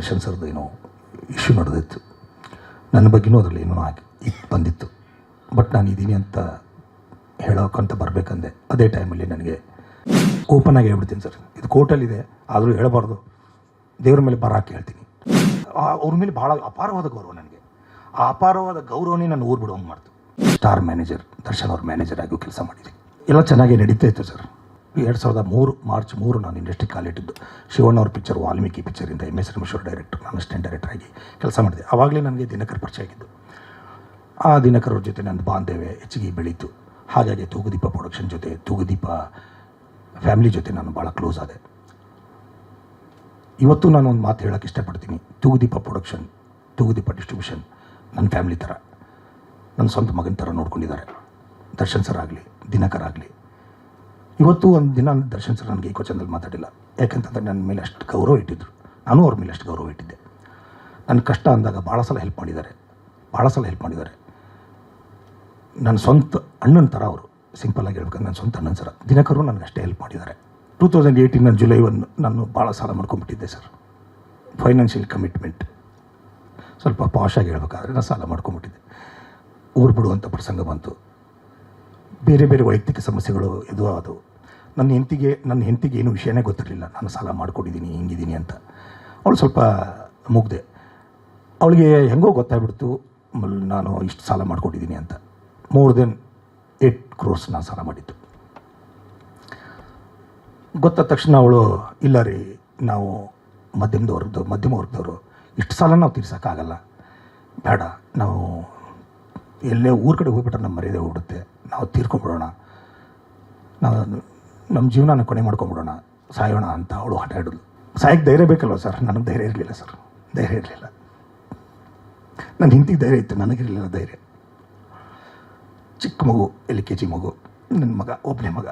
ದರ್ಶನ್ ಸರ್ದು ಏನೋ ಇಶ್ಯೂ ನಡೆದಿತ್ತು, ನನ್ನ ಬಗ್ಗೆನೂ ಅದರಲ್ಲಿ ಏನೋ ಬಂದಿತ್ತು. ಬಟ್ ನಾನು ಇದ್ದೀನಿ ಅಂತ ಹೇಳೋಕ್ಕಂತ ಬರಬೇಕಂದೆ. ಅದೇ ಟೈಮಲ್ಲಿ ನನಗೆ ಓಪನ್ ಆಗಿ ಹೇಳ್ಬಿಡ್ತೀನಿ, ಸರ್ ಇದು ಕೋರ್ಟಲ್ಲಿದೆ ಆದರೂ ಹೇಳಬಾರ್ದು, ದೇವ್ರ ಮೇಲೆ ಬರ ಹಾಕಿ ಹೇಳ್ತೀನಿ. ಅವ್ರ ಮೇಲೆ ಭಾಳ ಅಪಾರವಾದ ಗೌರವ ನನಗೆ. ಆ ಅಪಾರವಾದ ಗೌರವನೇ ನಾನು ಊರು ಬಿಡೋಂಗೆ ಮಾಡ್ತು. ಸ್ಟಾರ್ ಮ್ಯಾನೇಜರ್ ದರ್ಶನ್ ಅವ್ರ ಮ್ಯಾನೇಜರ್ ಆಗಿಯೂ ಕೆಲಸ ಮಾಡಿದೆ. ಎಲ್ಲ ಚೆನ್ನಾಗಿ ನಡೀತಾ ಇತ್ತು ಸರ್. 2003 ಮಾರ್ಚ್ 3 ನಾನು ಇಂಡಸ್ಟ್ರಿ ಕಾಲಿಟ್ಟಿದ್ದು. ಶಿವಣ್ಣ ಅವ್ರ picture Valmiki ಪಿಕ್ಚರಿಂದ MS Rameshwar director, ನಾನು ಅಸಿಸ್ಟೆಂಟ್ ಡೈರೆಕ್ಟರ್ ಆಗಿ ಕೆಲಸ ಮಾಡಿದೆ. ಆವಾಗಲೇ ನನಗೆ ದಿನಕರ್ ಪರಿಚಯ ಆಗಿದ್ದು. ಆ ದಿನಕರ್ ಅವ್ರ ಜೊತೆ ನನ್ನ ಬಾಂಧವ್ಯ ಹೆಚ್ಚಿಗೆ ಬೆಳೀತು. ಹಾಗಾಗಿ ತೂಗುದೀಪ ಪ್ರೊಡಕ್ಷನ್ ಜೊತೆ, ತೂಗುದೀಪ ಫ್ಯಾಮಿಲಿ ಜೊತೆ ನಾನು ಭಾಳ ಕ್ಲೋಸ್ ಆದೆ. ಇವತ್ತು ನಾನು ಒಂದು ಮಾತು ಹೇಳೋಕ್ಕೆ ಇಷ್ಟಪಡ್ತೀನಿ. ತೂಗುದೀಪ ಪ್ರೊಡಕ್ಷನ್, ತೂಗುದೀಪ ಡಿಸ್ಟ್ರಿಬ್ಯೂಷನ್ ನನ್ನ ಫ್ಯಾಮಿಲಿ ಥರ, ನನ್ನ ಸ್ವಂತ ಮಗನ ಥರ ನೋಡ್ಕೊಂಡಿದ್ದಾರೆ. ದರ್ಶನ್ ಸರ್ ಆಗಲಿ, ದಿನಕರ್ ಆಗಲಿ. ಇವತ್ತು ಒಂದು ದಿನ ದರ್ಶನ್ ಸರ್ ನನಗೆ ಏಕವಚನದಲ್ಲಿ ಮಾತಾಡಿಲ್ಲ. ಯಾಕಂತಂದರೆ ನನ್ನ ಮೇಲೆ ಅಷ್ಟು ಗೌರವ ಇಟ್ಟಿದ್ರು, ನಾನು ಅವ್ರ ಮೇಲೆ ಅಷ್ಟು ಗೌರವ ಇಟ್ಟಿದ್ದೆ. ನನ್ನ ಕಷ್ಟ ಅಂದಾಗ ಭಾಳ ಸಲ ಹೆಲ್ಪ್ ಮಾಡಿದ್ದಾರೆ. ನನ್ನ ಸ್ವಂತ ಅಣ್ಣನ ಥರ ಅವರು, ಸಿಂಪಲ್ಲಾಗಿ ಹೇಳ್ಬೇಕಂದ್ರೆ ನನ್ನ ಸ್ವಂತ ಅಣ್ಣನ ಥರ. ದಿನಕರು ನನಗೆ ಅಷ್ಟೇ ಹೆಲ್ಪ್ ಮಾಡಿದ್ದಾರೆ. 2018 ಜುಲೈ 1 ನಾನು ಭಾಳ ಸಾಲ ಮಾಡ್ಕೊಂಡ್ಬಿಟ್ಟಿದ್ದೆ ಸರ್. ಫೈನಾನ್ಷಿಯಲ್ ಕಮಿಟ್ಮೆಂಟ್, ಸ್ವಲ್ಪ ಪಾಶಾಗಿ ಹೇಳ್ಬೇಕಾದ್ರೆ ನಾನು ಸಾಲ ಮಾಡ್ಕೊಂಡ್ಬಿಟ್ಟಿದ್ದೆ. ಊರು ಬಿಡುವಂಥ ಪ್ರಸಂಗ ಬಂತು. ಬೇರೆ ಬೇರೆ ವೈಯಕ್ತಿಕ ಸಮಸ್ಯೆಗಳು ಆದವು. ನನ್ನ ಹೆಂಡತಿಗೆ ಏನು ವಿಷಯನೇ ಗೊತ್ತಿರಲಿಲ್ಲ, ನಾನು ಸಾಲ ಮಾಡ್ಕೊಂಡಿದ್ದೀನಿ ಹಿಂಗಿದ್ದೀನಿ ಅಂತ. ಅವಳು ಸ್ವಲ್ಪ ಮುಗ್ದೆ. ಅವಳಿಗೆ ಹೆಂಗೋ ಗೊತ್ತಾಗ್ಬಿಡ್ತು ನಾನು ಇಷ್ಟು ಸಾಲ ಮಾಡ್ಕೊಂಡಿದ್ದೀನಿ ಅಂತ. more than 8 crores ನಾನು ಸಾಲ ಮಾಡಿದ್ದು. ಗೊತ್ತಾದ ತಕ್ಷಣ ಅವಳು, ಇಲ್ಲ ರೀ, ನಾವು ಮಧ್ಯಮ ವರ್ಗದವರು ಇಷ್ಟು ಸಾಲ ನಾವು ತೀರ್ಸೋಕ್ಕಾಗಲ್ಲ, ಬೇಡ, ನಾವು ಎಲ್ಲೇ ಊರ ಕಡೆ ಹೋಗ್ಬಿಟ್ರೆ ನಮ್ಮ ಮರ್ಯಾದೆ ಹೋಗ್ಬಿಡುತ್ತೆ, ನಾವು ತೀರ್ಕೊಂಬಿಡೋಣ, ನಾವು ನಮ್ಮ ಜೀವನನ ಕೊನೆ ಮಾಡ್ಕೊಂಬಿಡೋಣ, ಸಾಯೋಣ ಅಂತ ಅವಳು ಹಠ ಹಿಡಿದ್ಲು. ಸಾಯಕ್ಕೆ ಧೈರ್ಯ ಬೇಕಲ್ವ ಸರ್? ನನಗೆ ಧೈರ್ಯ ಇರಲಿಲ್ಲ ಸರ್, ಧೈರ್ಯ ಇರಲಿಲ್ಲ. ನನ್ನ ಹೆಂಡತಿಗೆ ಧೈರ್ಯ ಇತ್ತು, ನನಗಿರಲಿಲ್ಲ ಧೈರ್ಯ. ಚಿಕ್ಕ ಮಗು, LKG ಮಗು, ನನ್ನ ಮಗ, ಒಬ್ಬನೇ ಮಗ.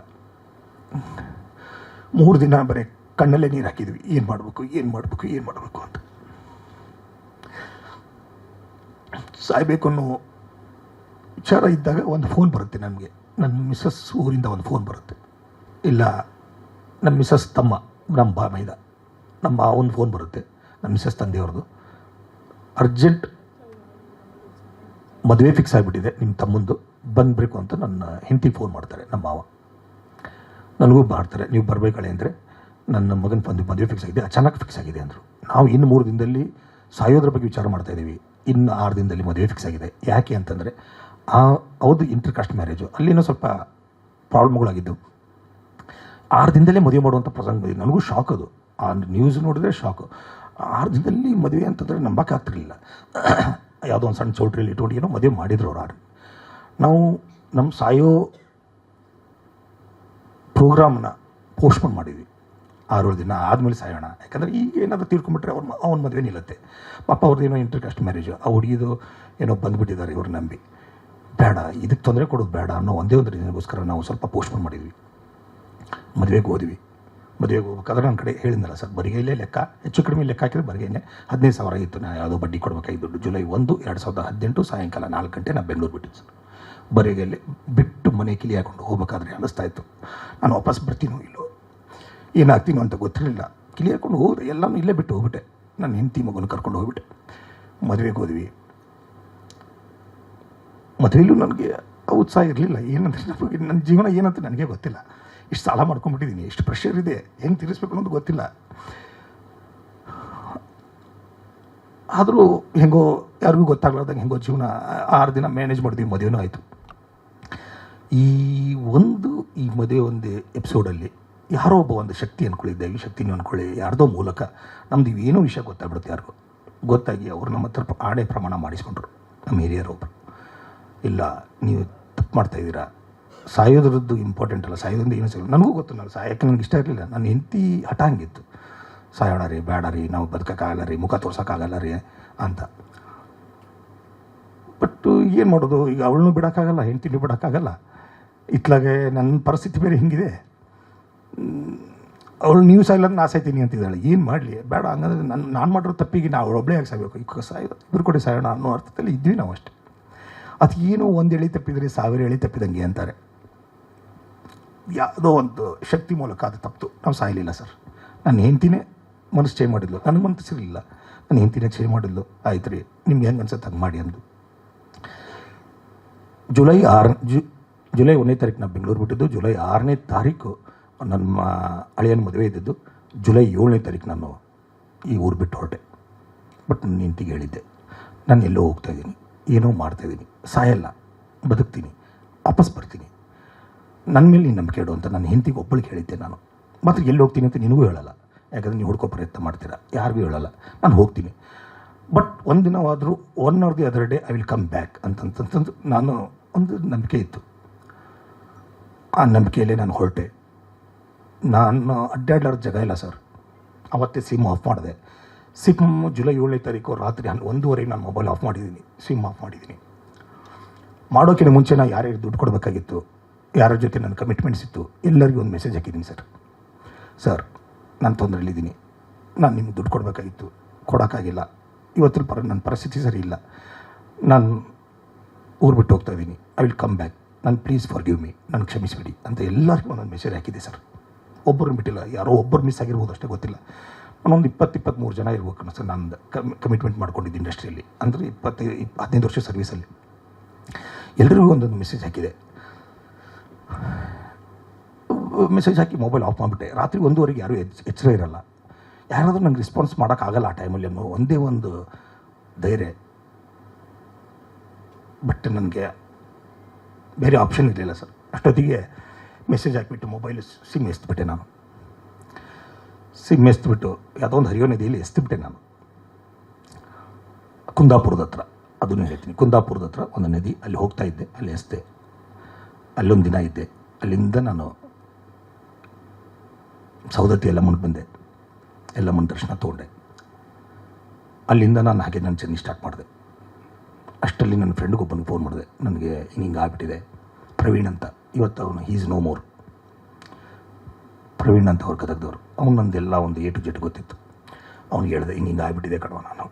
3 ದಿನ ಬರೀ ಕಣ್ಣಲ್ಲೇ ನೀರು ಹಾಕಿದ್ವಿ, ಏನು ಮಾಡಬೇಕು ಅಂತ. ಸಾಯಬೇಕು ಅನ್ನೋ ವಿಚಾರ ಇದ್ದಾಗ ಒಂದು ಫೋನ್ ಬರುತ್ತೆ ನನಗೆ. ನನ್ನ ಮಿಸ್ಸಸ್ ಊರಿಂದ ಒಂದು ಫೋನ್ ಬರುತ್ತೆ. ಇಲ್ಲ, ನನ್ನ ಮಿಸ್ಸಸ್ ತಮ್ಮ, ನಮ್ಮ ಒಂದು ಫೋನ್ ಬರುತ್ತೆ, ನನ್ನ ಮಿಸ್ಸಸ್ ತಂದೆಯವ್ರದ್ದು. ಅರ್ಜೆಂಟ್ ಮದುವೆ ಫಿಕ್ಸ್ ಆಗಿಬಿಟ್ಟಿದೆ ನಿಮ್ಮ ತಮ್ಮಂದು, ಬಂದಬೇಕು ಅಂತ ನನ್ನ ಹೆಂಡತಿಗೆ ಫೋನ್ ಮಾಡ್ತಾರೆ. ನಮ್ಮ ಮಾವ ನನಗೂ ಮಾಡ್ತಾರೆ, ನೀವು ಬರಬೇಕಳೆ ಅಂದರೆ ನನ್ನ ಮಗನ ಮದುವೆ ಫಿಕ್ಸ್ ಆಗಿದೆ, ಅಚಾನಕ್ ಫಿಕ್ಸ್ ಆಗಿದೆ ಅಂದರು. ನಾವು ಇನ್ನು 3 ದಿನದಲ್ಲಿ ಸಾಯೋದ್ರ ಬಗ್ಗೆ ವಿಚಾರ ಮಾಡ್ತಾಯಿದ್ದೀವಿ, ಇನ್ನು 6 ದಿನದಲ್ಲಿ ಮದುವೆ ಫಿಕ್ಸ್ ಆಗಿದೆ. ಯಾಕೆ ಅಂತಂದರೆ ಅವ್ರದ್ದು ಇಂಟರ್ಕಾಸ್ಟ್ ಮ್ಯಾರೇಜು, ಅಲ್ಲಿನೂ ಸ್ವಲ್ಪ ಪ್ರಾಬ್ಲಮ್ಗಳಾಗಿದ್ದವು. 6 ದಿನದಲ್ಲೇ ಮದುವೆ ಮಾಡುವಂಥ ಪ್ರಸಂಗ ಬಂದಿದೆ. ನನಗೂ ಶಾಕ್ ಅದು. ಆ ನ್ಯೂಸ್ ನೋಡಿದ್ರೆ ಶಾಕು. 6 ದಿನದಲ್ಲಿ ಮದುವೆ ಅಂತಂದರೆ ನಂಬಕ್ಕಾಗ್ತಿರಲಿಲ್ಲ. ಯಾವುದೋ ಒಂದು ಸಣ್ಣ ಚೌಟ್ರಿಯಲ್ಲಿ ಇಟ್ಕೊಂಡು ಏನೋ ಮದುವೆ ಮಾಡಿದ್ರು ಅವ್ರು. ನಾವು ನಮ್ಮ ಸಾಯೋ ಪ್ರೋಗ್ರಾಮ್ನ ಪೋಸ್ಟ್ಪೋನ್ ಮಾಡಿದ್ವಿ. 6 ದಿನ ಆದಮೇಲೆ ಸಾಯೋಣ, ಯಾಕಂದರೆ ಈಗ ಏನಾದರೂ ತೀರ್ಕೊಂಡ್ಬಿಟ್ರೆ ಅವನ ಮದುವೆ ನಿಲ್ಲತ್ತೆ. ಪಾಪ ಅವ್ರದ್ದೇನೋ ಇಂಟರ್ಕಾಸ್ಟ್ ಮ್ಯಾರೇಜು, ಆ ಹುಡುಗಿದು ಏನೋ ಬಂದುಬಿಟ್ಟಿದ್ದಾರೆ ಇವ್ರು ನಂಬಿ. ಬೇಡ, ಇದಕ್ಕೆ ತೊಂದರೆ ಕೊಡೋದು ಬೇಡ ಅನ್ನೋ ಒಂದೇ ಒಂದು ರೀಸನ್ಗೋಸ್ಕರ ನಾವು ಸ್ವಲ್ಪ ಪೋಸ್ಟ್ಪೋನ್ ಮಾಡಿದ್ವಿ. ಮದುವೆಗೆ ಹೋದ್ವಿ. ಮದುವೆಗೆ ಹೋಗ್ಬೇಕಾದ್ರೆ ನನ್ನ ಕಡೆ ಹೇಳಿದ್ನಲ್ಲ ಸರ್, ಬರಿಗೈಲೇ ಲೆಕ್ಕ, ಹೆಚ್ಚು ಕಡಿಮೆ ಲೆಕ್ಕ ಹಾಕಿದ್ರೆ ಬರಿಗೈನೆ 15,000 ಆಗಿತ್ತು. ನಾನು ಯಾವುದೋ ಬಡ್ಡಿ ಕೊಡಬೇಕಾಗಿದ್ದು ದುಡ್ಡು. ಜುಲೈ 1, 2018 ಸಾಯಂಕಾಲ 4 ಗಂಟೆ ನಾನು ಬೆಂಗಳೂರು ಬಿಟ್ಟಿದ್ದು ಸರ್. ಬರಿಗೈಲೆ ಬಿಟ್ಟು ಮನೆ ಕಿಲಿ ಹಾಕೊಂಡು ಹೋಗ್ಬೇಕಾದ್ರೆ ಅನ್ನಿಸ್ತಾ ಇತ್ತು, ನಾನು ವಾಪಸ್ ಬರ್ತೀನೋ ಇಲ್ಲೋ, ಏನಾಗ್ತೀನೋ ಅಂತ ಗೊತ್ತಿರಲಿಲ್ಲ. ಕಿಲಿ ಹಾಕೊಂಡು ಹೋದ್ರೆ ಎಲ್ಲನೂ ಇಲ್ಲೇ ಬಿಟ್ಟು ಹೋಗ್ಬಿಟ್ಟೆ. ನನ್ನ ಹೆಂಡತಿ ಮಗನ ಕರ್ಕೊಂಡು ಹೋಗ್ಬಿಟ್ಟೆ. ಮದುವೆಗೆ ಹೋದ್ವಿ. ಮದುವೆಯಲ್ಲೂ ನನಗೆ ಉತ್ಸಾಹ ಇರಲಿಲ್ಲ. ಏನಂದರೆ ನನ್ನ ಜೀವನ ಏನಂತ ನನಗೆ ಗೊತ್ತಿಲ್ಲ. ಇಷ್ಟು ಸಾಲ ಮಾಡ್ಕೊಂಡ್ಬಿಟ್ಟಿದ್ದೀನಿ, ಇಷ್ಟು ಪ್ರೆಷರ್ ಇದೆ, ಹೆಂಗೆ ತೀರಿಸ್ಬೇಕು ಅನ್ನೋದು ಗೊತ್ತಿಲ್ಲ. ಆದರೂ ಹೆಂಗೋ ಯಾರಿಗೂ ಗೊತ್ತಾಗ್ಲಾರ್ದಂಗೆ ಹೆಂಗೋ ಜೀವನ 6 ದಿನ ಮ್ಯಾನೇಜ್ ಮಾಡಿದ್ವಿ. ಮದುವೆನೂ ಆಯಿತು. ಈ ಮದುವೆ ಒಂದು ಎಪಿಸೋಡಲ್ಲಿ ಯಾರೋ ಒಬ್ಬ ಒಂದು ಶಕ್ತಿ ಅಂದ್ಕೊಳ್ಳಿ, ದೈವಿ ಶಕ್ತಿನೂ ಅಂದ್ಕೊಳ್ಳಿ, ಯಾರ್ದೋ ಮೂಲಕ ನಮ್ದು ಏನೋ ವಿಷಯ ಗೊತ್ತಾಗ್ಬಿಡುತ್ತೆ. ಯಾರಿಗೂ ಗೊತ್ತಾಗಿ ಅವರು ನಮ್ಮ ಹತ್ರ ಆಣೆ ಪ್ರಮಾಣ ಮಾಡಿಸ್ಕೊಂಡ್ರು. ನಮ್ಮ ಹಿರಿಯರೊಬ್ಬರು, ಇಲ್ಲ ನೀವು ತಪ್ಪು ಮಾಡ್ತಾಯಿದ್ದೀರಾ, ಸಾಯೋದ್ರದ್ದು ಇಂಪಾರ್ಟೆಂಟ್ ಅಲ್ಲ, ಸಾಯೋದ್ರಿಂದ ಏನೂ ಸಿಗಲ್ಲ. ನನಗೂ ಗೊತ್ತು, ನಾನು ಸಾಯೋಕ್ಕೆ ನನಗೆ ಇಷ್ಟ ಇರಲಿಲ್ಲ. ನನ್ನ ಹೆಂಡತಿ ಹಠ ಹಂಗಿತ್ತು, ಸಾಯೋಣ ರೀ, ಬೇಡ ರೀ, ನಾವು ಬದುಕೋಕ್ಕಾಗಲ್ಲ ರೀ, ಮುಖ ತೋರ್ಸೋಕ್ಕಾಗಲ್ಲ ರೀ ಅಂತ. ಬಟ್ ಏನು ಮಾಡೋದು, ಈಗ ಅವಳನ್ನೂ ಬಿಡೋಕ್ಕಾಗಲ್ಲ, ಹೆಂಡ್ತಿನೂ ಬಿಡೋಕ್ಕಾಗಲ್ಲ. ಇತ್ಲಾಗೆ ನನ್ನ ಪರಿಸ್ಥಿತಿ ಬೇರೆ ಹಿಂಗಿದೆ. ಅವಳು ನೀವು ಸಾಯಿಲ್ಲಂದ್ರೆ ನಾ ಸಾಯ್ತೀನಿ ಅಂತಿದ್ದಾಳೆ. ಏನು ಮಾಡಲಿ, ಬೇಡ, ಹಂಗಂದ್ರೆ ನಾನು ಮಾಡಿರೋ ತಪ್ಪಿಗೆ ನಾವು ಅವಳೊಬ್ಬಳೇ ಆಗಿ ಸಾಯಬೇಕು, ಈಗ ಇಬ್ಬರು ಕೊಡಿ ಸಾಯೋಣ ಅನ್ನೋ ಅರ್ಥದಲ್ಲಿ ಇದ್ವಿ ನಾವು ಅಷ್ಟೇ. ಅದು ಏನೋ 1 ಎಳೆ ತಪ್ಪಿದರೆ 1000 ಎಳೆ ತಪ್ಪಿದಂಗೆ ಅಂತಾರೆ. ಯಾವುದೋ ಒಂದು ಶಕ್ತಿ ಮೂಲಕ ಅದು ತಪ್ಪಿತು, ನಾವು ಸಾಯಲಿಲ್ಲ ಸರ್. ನನ್ನ ಹೆಂಡ್ತಿನೇ ಮನಸ್ಸು ಚೇಂಜ್ ಮಾಡಿದ್ಲು, ನನಗೆ ಮನಸ್ಸಿರಲಿಲ್ಲ. ನಾನು ಹೆಂಡ್ತಿನ ಚೇಂಜ್ ಮಾಡಿದ್ಲು. ಆಯ್ತು ರೀ, ನಿಮ್ಗೆ ಹೆಂಗೆ ಅನ್ಸುತ್ತೆ ಹಂಗೆ ಮಾಡಿ ಅಂದು. ಜುಲೈ 1ನೇ ತಾರೀಕು ನಾನು ಬೆಂಗಳೂರು ಬಿಟ್ಟಿದ್ದು. ಜುಲೈ 6ನೇ ತಾರೀಕು ನನ್ನ ಅಳಿಯನ ಮದುವೆ ಇದ್ದಿದ್ದು. ಜುಲೈ 7ನೇ ತಾರೀಕು ನಾನು ಈ ಊರು ಬಿಟ್ಟು ಹೊರಟೆ. ಬಟ್ ನನ್ನ ಹೆಂಡ್ತಿಗೆ ಹೇಳಿದ್ದೆ, ನಾನು ಎಲ್ಲೋ ಹೋಗ್ತಾಯಿದ್ದೀನಿ, ಏನೋ ಮಾಡ್ತಾಯಿದ್ದೀನಿ, ಸಾಯಲ್ಲ, ಬದುಕ್ತೀನಿ, ವಾಪಸ್ ಬರ್ತೀನಿ, ನನ್ನ ಮೇಲೆ ನೀನು ನಂಬಿಕೆ ಇಡು ಅಂತ ನನ್ನ ಹೆಂಡ್ತಿಗೆ ಒಬ್ಬಳಿಗೆ ಹೇಳಿದ್ದೆ ನಾನು. ಮಾತ್ರ ಎಲ್ಲಿ ಹೋಗ್ತೀನಿ ಅಂತ ನಿನಗೂ ಹೇಳಲ್ಲ, ಯಾಕಂದರೆ ನೀವು ಹುಡ್ಕೋ ಪ್ರಯತ್ನ ಮಾಡ್ತೀರಾ, ಯಾರಿಗೂ ಹೇಳಲ್ಲ. ನಾನು ಹೋಗ್ತೀನಿ, ಬಟ್ ಒಂದು ದಿನವಾದರೂ 1 or the other day I will come back ಅಂತಂತಂದು ನಾನು ಒಂದು ನಂಬಿಕೆ ಇತ್ತು. ಆ ನಂಬಿಕೆಯಲ್ಲೇ ನಾನು ಹೊರಟೆ. ನಾನು ಅಡ್ಡಾಡ್ಲಾರ ಜಾಗ ಇಲ್ಲ ಸರ್. ಅವತ್ತೇ ಸಿಮ್ ಆಫ್ ಮಾಡಿದೆ. ಜುಲೈ 7ನೇ ತಾರೀಕು ರಾತ್ರಿ 1:30 ನಾನು ಮೊಬೈಲ್ ಆಫ್ ಮಾಡಿದ್ದೀನಿ, ಸಿಮ್ ಆಫ್ ಮಾಡಿದ್ದೀನಿ. ಮಾಡೋಕ್ಕಿಂತ ಮುಂಚೆ ನಾನು ಯಾರ್ಯಾರು ದುಡ್ಡು ಕೊಡಬೇಕಾಗಿತ್ತು, ಯಾರ ಜೊತೆ ನನ್ನ ಕಮಿಟ್ಮೆಂಟ್ಸ್ ಇತ್ತು, ಎಲ್ಲರಿಗೂ ಒಂದು ಮೆಸೇಜ್ ಹಾಕಿದ್ದೀನಿ. ಸರ್ ನಾನು ತೊಂದರೆಯಲ್ಲಿದ್ದೀನಿ, ನಾನು ನಿಮ್ಗೆ ದುಡ್ಡು ಕೊಡಬೇಕಾಗಿತ್ತು, ಕೊಡೋಕ್ಕಾಗಿಲ್ಲ, ಇವತ್ತು ನನ್ನ ಪರಿಸ್ಥಿತಿ ಸರಿ ಇಲ್ಲ, ನಾನು ಊರು ಬಿಟ್ಟು ಹೋಗ್ತಾಯಿದ್ದೀನಿ, ಐ ವಿಲ್ ಕಮ್ ಬ್ಯಾಕ್, ನಾನು ಪ್ಲೀಸ್ ಫಾರ್ ಗಿವ್ ಮೀ, ನಾನು ಕ್ಷಮಿಸಿಬಿಡಿ ಅಂತ ಎಲ್ಲರಿಗೂ ಒಂದೊಂದು ಮೆಸೇಜ್ ಹಾಕಿದೆ ಸರ್. ಒಬ್ಬರನ್ನು ಬಿಟ್ಟಿಲ್ಲ, ಯಾರೋ ಒಬ್ಬರು ಮಿಸ್ ಆಗಿರ್ಬೋದು ಅಷ್ಟೇ, ಗೊತ್ತಿಲ್ಲ. ನಾನೊಂದು 20-23 ಜನ ಇರ್ಬೇಕು ಸರ್. ನಾನು ಕಮಿಟ್ಮೆಂಟ್ ಮಾಡ್ಕೊಂಡಿದ್ದು ಇಂಡಸ್ಟ್ರಿಯಲ್ಲಿ, ಅಂದರೆ 15 ವರ್ಷ ಸರ್ವೀಸಲ್ಲಿ. ಎಲ್ಲರಿಗೂ ಒಂದೊಂದು ಮೆಸೇಜ್ ಹಾಕಿದೆ. ಮೆಸೇಜ್ ಹಾಕಿ ಮೊಬೈಲ್ ಆಫ್ ಮಾಡಿಬಿಟ್ಟೆ. ರಾತ್ರಿ 1:30 ಯಾರೂ ಎಚ್ಚರ ಇರಲ್ಲ, ಯಾರಾದರೂ ನಂಗೆ ರೆಸ್ಪಾನ್ಸ್ ಮಾಡೋಕ್ಕಾಗಲ್ಲ ಆ ಟೈಮಲ್ಲಿ ಅನ್ನೋ ಒಂದೇ ಒಂದು ಧೈರ್ಯ. ಬಟ್ ನನಗೆ ಬೇರೆ ಆಪ್ಷನ್ ಇರಲಿಲ್ಲ ಸರ್. ಅಷ್ಟೊತ್ತಿಗೆ ಮೆಸೇಜ್ ಹಾಕಿಬಿಟ್ಟು ಮೊಬೈಲ್ ಸಿಮ್ ಎಸ್ದುಬಿಟ್ಟೆ ನಾನು. ಸಿಮ್ ಎಸ್ದುಬಿಟ್ಟು ಯಾವುದೋ ಒಂದು ಹರಿಯೋ ನದಿಯಲ್ಲಿ ಎಸ್ದುಬಿಟ್ಟೆ ನಾನು. ಕುಂದಾಪುರದ ಹತ್ರ, ಅದನ್ನು ಹೇಳ್ತೀನಿ, ಕುಂದಾಪುರದ ಹತ್ರ ಒಂದು ನದಿ, ಅಲ್ಲಿ ಹೋಗ್ತಾ ಇದ್ದೆ, ಅಲ್ಲಿ ಎಸ್ದೆ. ಅಲ್ಲೊಂದು ದಿನ ಇದ್ದೆ. ಅಲ್ಲಿಂದ ನಾನು ಸೌದತ್ತಿ ಎಲ್ಲಮ್ಮನ ಬಂದೆ, ಎಲ್ಲಮ್ಮನ ದರ್ಶನ ತೊಗೊಂಡೆ. ಅಲ್ಲಿಂದ ನಾನು ಹಾಗೆ ನನ್ನ ಜರ್ನಿ ಸ್ಟಾರ್ಟ್ ಮಾಡಿದೆ. ಅಷ್ಟರಲ್ಲಿ ನನ್ನ ಫ್ರೆಂಡ್ಗೊಬ್ಬನಿಗೆ ಫೋನ್ ಮಾಡಿದೆ, ನನಗೆ ಹಿಂಗೆ ಆಗಿಬಿಟ್ಟಿದೆ, ಪ್ರವೀಣ್ ಅಂತ. ಇವತ್ತು ಅವನು ಈಸ್ ನೋ ಮೋರ್. ಪ್ರವೀಣ್ ಅಂತ ಅವ್ರ ಗದಗದವರು. ಅವ್ನು ನಂದೆಲ್ಲ ಒಂದು A to Z ಗೊತ್ತಿತ್ತು. ಅವ್ನಿಗೆ ಹೇಳಿದೆ, ಹಿಂಗೆ ಆಗಿಬಿಟ್ಟಿದೆ ಕಣವ, ನಾನು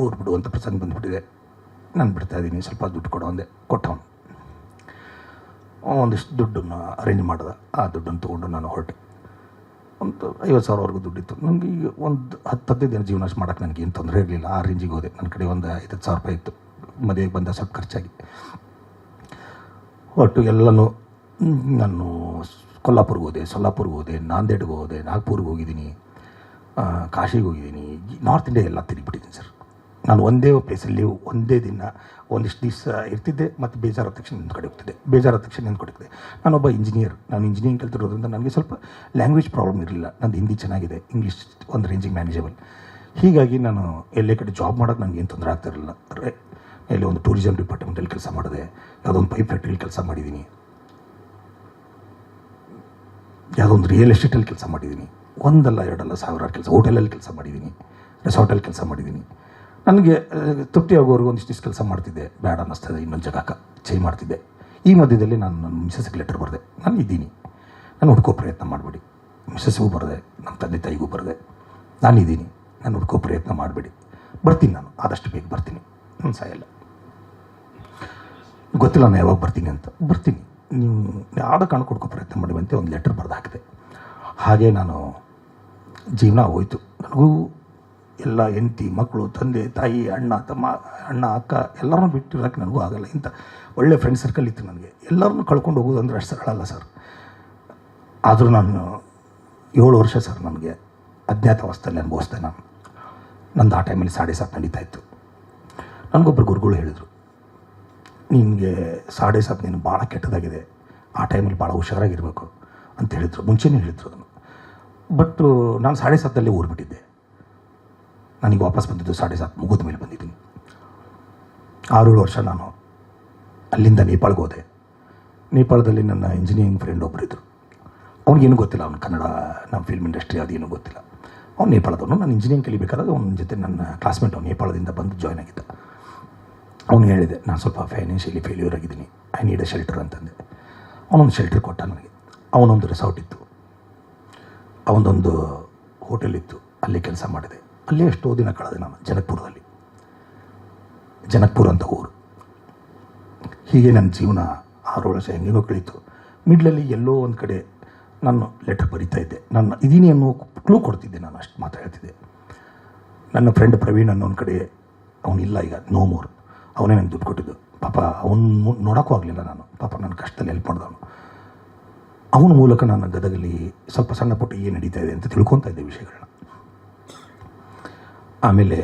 ಊರು ಬಿಡುವಂಥ ಪ್ರಸಂಗ ಬಂದುಬಿಟ್ಟಿದೆ, ನಾನು ಬಿಡ್ತಾಯಿದ್ದೀನಿ, ಸ್ವಲ್ಪ ದುಡ್ಡು ಕೊಡೋ ಅಂದೆ. ಕೊಟ್ಟವನು ಒಂದಿಷ್ಟು ದುಡ್ಡನ್ನು ಅರೇಂಜ್ ಮಾಡಿದ. ಆ ದುಡ್ಡನ್ನು ತೊಗೊಂಡು ನಾನು ಹೊರಟೆ. ಒಂದು 50,000ವರೆಗೂ ದುಡ್ಡಿತ್ತು ನನಗೆ. ಈಗ ಒಂದು 10-15 ದಿನ ಜೀವನ ಮಾಡೋಕ್ಕೆ ನನಗೇನು ತೊಂದರೆ ಇರಲಿಲ್ಲ. ಆ ರೇಂಜಿಗೆ ಹೋದೆ. ನನ್ನ ಕಡೆ ಒಂದು 50,000 ರೂಪಾಯಿ ಇತ್ತು. ಮದುವೆಗೆ ಬಂದ ಸ್ವಲ್ಪ ಖರ್ಚಾಗಿ ಒಟ್ಟು ಎಲ್ಲನೂ. ನಾನು ಕೊಲ್ಲಾಪುರ್ಗೆ ಹೋದೆ, ಸೊಲ್ಲಾಪುರ್ಗೆ ಹೋದೆ, ನಾಂದೇಡ್ಗೆ ಹೋದೆ, ನಾಗ್ಪುರ್ಗೆ ಹೋಗಿದ್ದೀನಿ, ಕಾಶಿಗೆ ಹೋಗಿದ್ದೀನಿ. ನಾರ್ತ್ ಇಂಡಿಯಾ ಎಲ್ಲ ತಿರುಗಿಬಿಟ್ಟಿದ್ದೀನಿ ಸರ್. ನಾನು ಒಂದೇ ಪ್ಲೇಸಲ್ಲಿ ಒಂದೇ ದಿನ ಒಂದಿಷ್ಟು ದಿವಸ ಇರ್ತಿದ್ದೆ, ಮತ್ತು ಬೇಜಾರಾದ ತಕ್ಷಣ ನಿಂತು ಕಡೆ ಹೋಗ್ತಿದ್ದೆ, ಬೇಜಾರಾದ ತಕ್ಷಣ ನಿಂತು ಕಡೆ ಹೋಗ್ತಿದ್ದೆ. ನಾನೊಬ್ಬ ಇಂಜಿನಿಯರ್. ನಾನು ಇಂಜಿನಿಯರಿಂಗ್ ಕಲ್ತಿರೋದ್ರಿಂದ ನನಗೆ ಸ್ವಲ್ಪ ಲ್ಯಾಂಗ್ವೇಜ್ ಪ್ರಾಬ್ಲಮ್ ಇರಲಿಲ್ಲ. ನಂದು ಹಿಂದಿ ಚೆನ್ನಾಗಿದೆ, ಇಂಗ್ಲೀಷ್ ಒಂದು ರೇಂಜಿಗೆ ಮ್ಯಾನೇಜಬಲ್. ಹೀಗಾಗಿ ನಾನು ಎಲ್ಲೇ ಕಡೆ ಜಾಬ್ ಮಾಡೋಕ್ಕೆ ನನಗೇನು ತೊಂದರೆ ಆಗ್ತಾಯಿರಲಿಲ್ಲ. ಎಲ್ಲೇ ಒಂದು ಟೂರಿಸಮ್ ಡಿಪಾರ್ಟ್ಮೆಂಟಲ್ಲಿ ಕೆಲಸ ಮಾಡಿದೆ, ಯಾವುದೋ ಒಂದು ಪೈಪ್ ಫ್ಯಾಕ್ಟ್ರಿಲಿ ಕೆಲಸ ಮಾಡಿದ್ದೀನಿ, ಯಾವುದೋ ಒಂದು ರಿಯಲ್ ಎಸ್ಟೇಟಲ್ಲಿ ಕೆಲಸ ಮಾಡಿದ್ದೀನಿ. ಒಂದಲ್ಲ ಎರಡಲ್ಲ ಸಾವಿರಾರು ಕೆಲಸ. ಹೋಟೆಲಲ್ಲಿ ಕೆಲಸ ಮಾಡಿದ್ದೀನಿ, ರೆಸಾರ್ಟಲ್ಲಿ ಕೆಲಸ ಮಾಡಿದ್ದೀನಿ. ನನಗೆ ತೃಪ್ತಿ ಆಗೋವರೆಗೂ ಒಂದಿಷ್ಟು ಕೆಲಸ ಮಾಡ್ತಿದ್ದೆ. ಬೇಡ ಅನ್ನಿಸ್ತದೆ, ಇನ್ನೊಂದು ಜಾಗಕ್ಕೆ ಚೇಂಜ್ ಮಾಡ್ತಿದ್ದೆ. ಈ ಮಧ್ಯದಲ್ಲಿ ನಾನು ನನ್ನ ಮಿಸಸ್ಗೆ ಲೆಟರ್ ಬರೆದೆ, ನಾನು ಇದ್ದೀನಿ, ನಾನು ಹುಡ್ಕೋ ಪ್ರಯತ್ನ ಮಾಡಬೇಡಿ. ಮಿಸಸ್ಗೂ ಬರೆದೆ, ನಮ್ಮ ತಂದೆ ತಾಯಿಗೂ ಬರೆದೆ, ನಾನಿದ್ದೀನಿ, ನಾನು ಹುಡ್ಕೋ ಪ್ರಯತ್ನ ಮಾಡಬೇಡಿ, ಬರ್ತೀನಿ, ನಾನು ಆದಷ್ಟು ಬೇಗ ಬರ್ತೀನಿ, ನಾನು ಸಾಯಲ್ಲ. ಗೊತ್ತಿಲ್ಲ ನಾನು ಯಾವಾಗ ಬರ್ತೀನಿ ಅಂತ. ಬರ್ತೀನಿ, ನೀವು ಯಾವುದೋ ಕಾರಣಕ್ಕೆ ಹುಡ್ಕೋ ಪ್ರಯತ್ನ ಮಾಡುವಂತೆ ಒಂದು ಲೆಟರ್ ಬರೆದು ಹಾಕಿದೆ. ಹಾಗೆ ನಾನು ಜೀವನ ಹೋಯಿತು. ನನಗೂ ಎಲ್ಲ ಹೆಂಡತಿ, ಮಕ್ಕಳು, ತಂದೆ ತಾಯಿ, ಅಣ್ಣ ತಮ್ಮ, ಅಣ್ಣ ಅಕ್ಕ ಎಲ್ಲರನ್ನೂ ಬಿಟ್ಟಿರೋಕ್ಕೆ ನನಗೂ ಆಗಲ್ಲ. ಇಂಥ ಒಳ್ಳೆ ಫ್ರೆಂಡ್ ಸರ್ಕಲ್ ಇತ್ತು ನನಗೆ. ಎಲ್ಲರನ್ನೂ ಕಳ್ಕೊಂಡು ಹೋಗೋದು ಅಂದರೆ ಅಷ್ಟು ಸರಳ ಅಲ್ಲ ಸರ್. ಆದರೂ ನಾನು 7 ವರ್ಷ ಸರ್ ನನಗೆ ಅಜ್ಞಾತವಾಸದಲ್ಲಿ ಅನುಭವಿಸ್ದೆ ನಾನು. ನಂದು ಆ ಟೈಮಲ್ಲಿ 7:30 ನಡೀತಾ ಇತ್ತು. ನನಗೊಬ್ಬರು ಗುರುಗಳು ಹೇಳಿದರು, ನಿನಗೆ 7:30 ನೀನು ಭಾಳ ಕೆಟ್ಟದಾಗಿದೆ, ಆ ಟೈಮಲ್ಲಿ ಭಾಳ ಹುಷಾರಾಗಿರಬೇಕು ಅಂತ ಹೇಳಿದರು. ಮುಂಚೆನೇ ಹೇಳಿದರು ಅದನ್ನು. ಬಟ್ ನಾನು 7:30 ಊರು ಬಿಟ್ಟಿದ್ದೆ. ನನಗೆ ವಾಪಸ್ ಬಂದಿದ್ದು 7:30 ಮುಗಿದ ಮೇಲೆ ಬಂದಿದ್ದೀನಿ. 6-7 ವರ್ಷ ನಾನು ಅಲ್ಲಿಂದ ನೇಪಾಳ್ಗೆ ಹೋದೆ. ನೇಪಾಳದಲ್ಲಿ ನನ್ನ ಇಂಜಿನಿಯರಿಂಗ್ ಫ್ರೆಂಡ್ ಒಬ್ಬರಿದ್ದರು. ಅವ್ನಿಗೇನು ಗೊತ್ತಿಲ್ಲ, ಅವ್ನು ಕನ್ನಡ, ನಮ್ಮ ಫಿಲ್ಮ್ ಇಂಡಸ್ಟ್ರಿ ಅದೇನು ಗೊತ್ತಿಲ್ಲ. ಅವ್ನು ನೇಪಾಳದವನು. ನಾನು ಇಂಜಿನಿಯರಿಂಗ್ ಕಲಿಬೇಕಾದಾಗ ಅವನ ಜೊತೆ ನನ್ನ ಕ್ಲಾಸ್ಮೇಟ್ ಅವ್ನು ನೇಪಾಳದಿಂದ ಬಂದು ಜಾಯ್ನ್ ಆಗಿದ್ದ. ಅವ್ನು ಹೇಳಿದೆ, ನಾನು ಸ್ವಲ್ಪ ಫೈನಾನ್ಷಿಯಲಿ ಫೇಲ್ಯೂರ್ ಆಗಿದ್ದೀನಿ, ಐ ನೀಡ್ ಎ ಶೆಲ್ಟರ್ ಅಂತಂದೆ. ಅವನೊಂದು ಶೆಲ್ಟರ್ ಕೊಟ್ಟ ನನಗೆ. ಅವನೊಂದು ರೆಸಾರ್ಟ್ ಇತ್ತು, ಅವನದೊಂದು ಹೋಟೆಲ್ ಇತ್ತು, ಅಲ್ಲಿ ಕೆಲಸ ಮಾಡಿದೆ. ಅಲ್ಲೇ ಎಷ್ಟೋ ದಿನ ಕಳೆದೆ ನಾನು ಜನಕ್ಪುರದಲ್ಲಿ. ಜನಕ್ಪುರ ಅಂತ ಊರು. ಹೀಗೆ ನನ್ನ ಜೀವನ 6 ವರ್ಷ ಹೆಂಗೋ ಕಳೀತು. ಮಿಡ್ಲಲ್ಲಿ ಎಲ್ಲೋ ಒಂದು ಕಡೆ ನಾನು ಲೆಟ್ರ್ ಬರೀತಾ ಇದ್ದೆ, ನಾನು ಇದೀನಿ ಅನ್ನೋ ಕ್ಲೂ ಕೊಡ್ತಿದ್ದೆ, ನಾನು ಅಷ್ಟು ಮಾತ್ರ ಹೇಳ್ತಿದ್ದೆ. ನನ್ನ ಫ್ರೆಂಡ್ ಪ್ರವೀಣ್ ಅನ್ನೋ ಒಂದು ಕಡೆ ಅವನಿಲ್ಲ ಈಗ, ನೋ ಮೋರ್, ಅವನೇ ನನಗೆ ದುಡ್ಡು ಕೊಟ್ಟಿದ್ದು. ಪಾಪ ಅವನು ನೋಡೋಕ್ಕೂ ಆಗಲಿಲ್ಲ ನಾನು, ಪಾಪ ನನ್ನ ಕಷ್ಟದಲ್ಲಿ ಹೆಲ್ಪ್ ಮಾಡಿದವನು. ಅವನ ಮೂಲಕ ನಾನು ಗದಗಲ್ಲಿ ಸ್ವಲ್ಪ ಸಣ್ಣ ಪುಟ್ಟ ಏನು ನಡೀತಾ ಇದೆ ಅಂತ ತಿಳ್ಕೊತಾ ಇದ್ದೆ ವಿಷಯಗಳನ್ನ. ಆಮೇಲೆ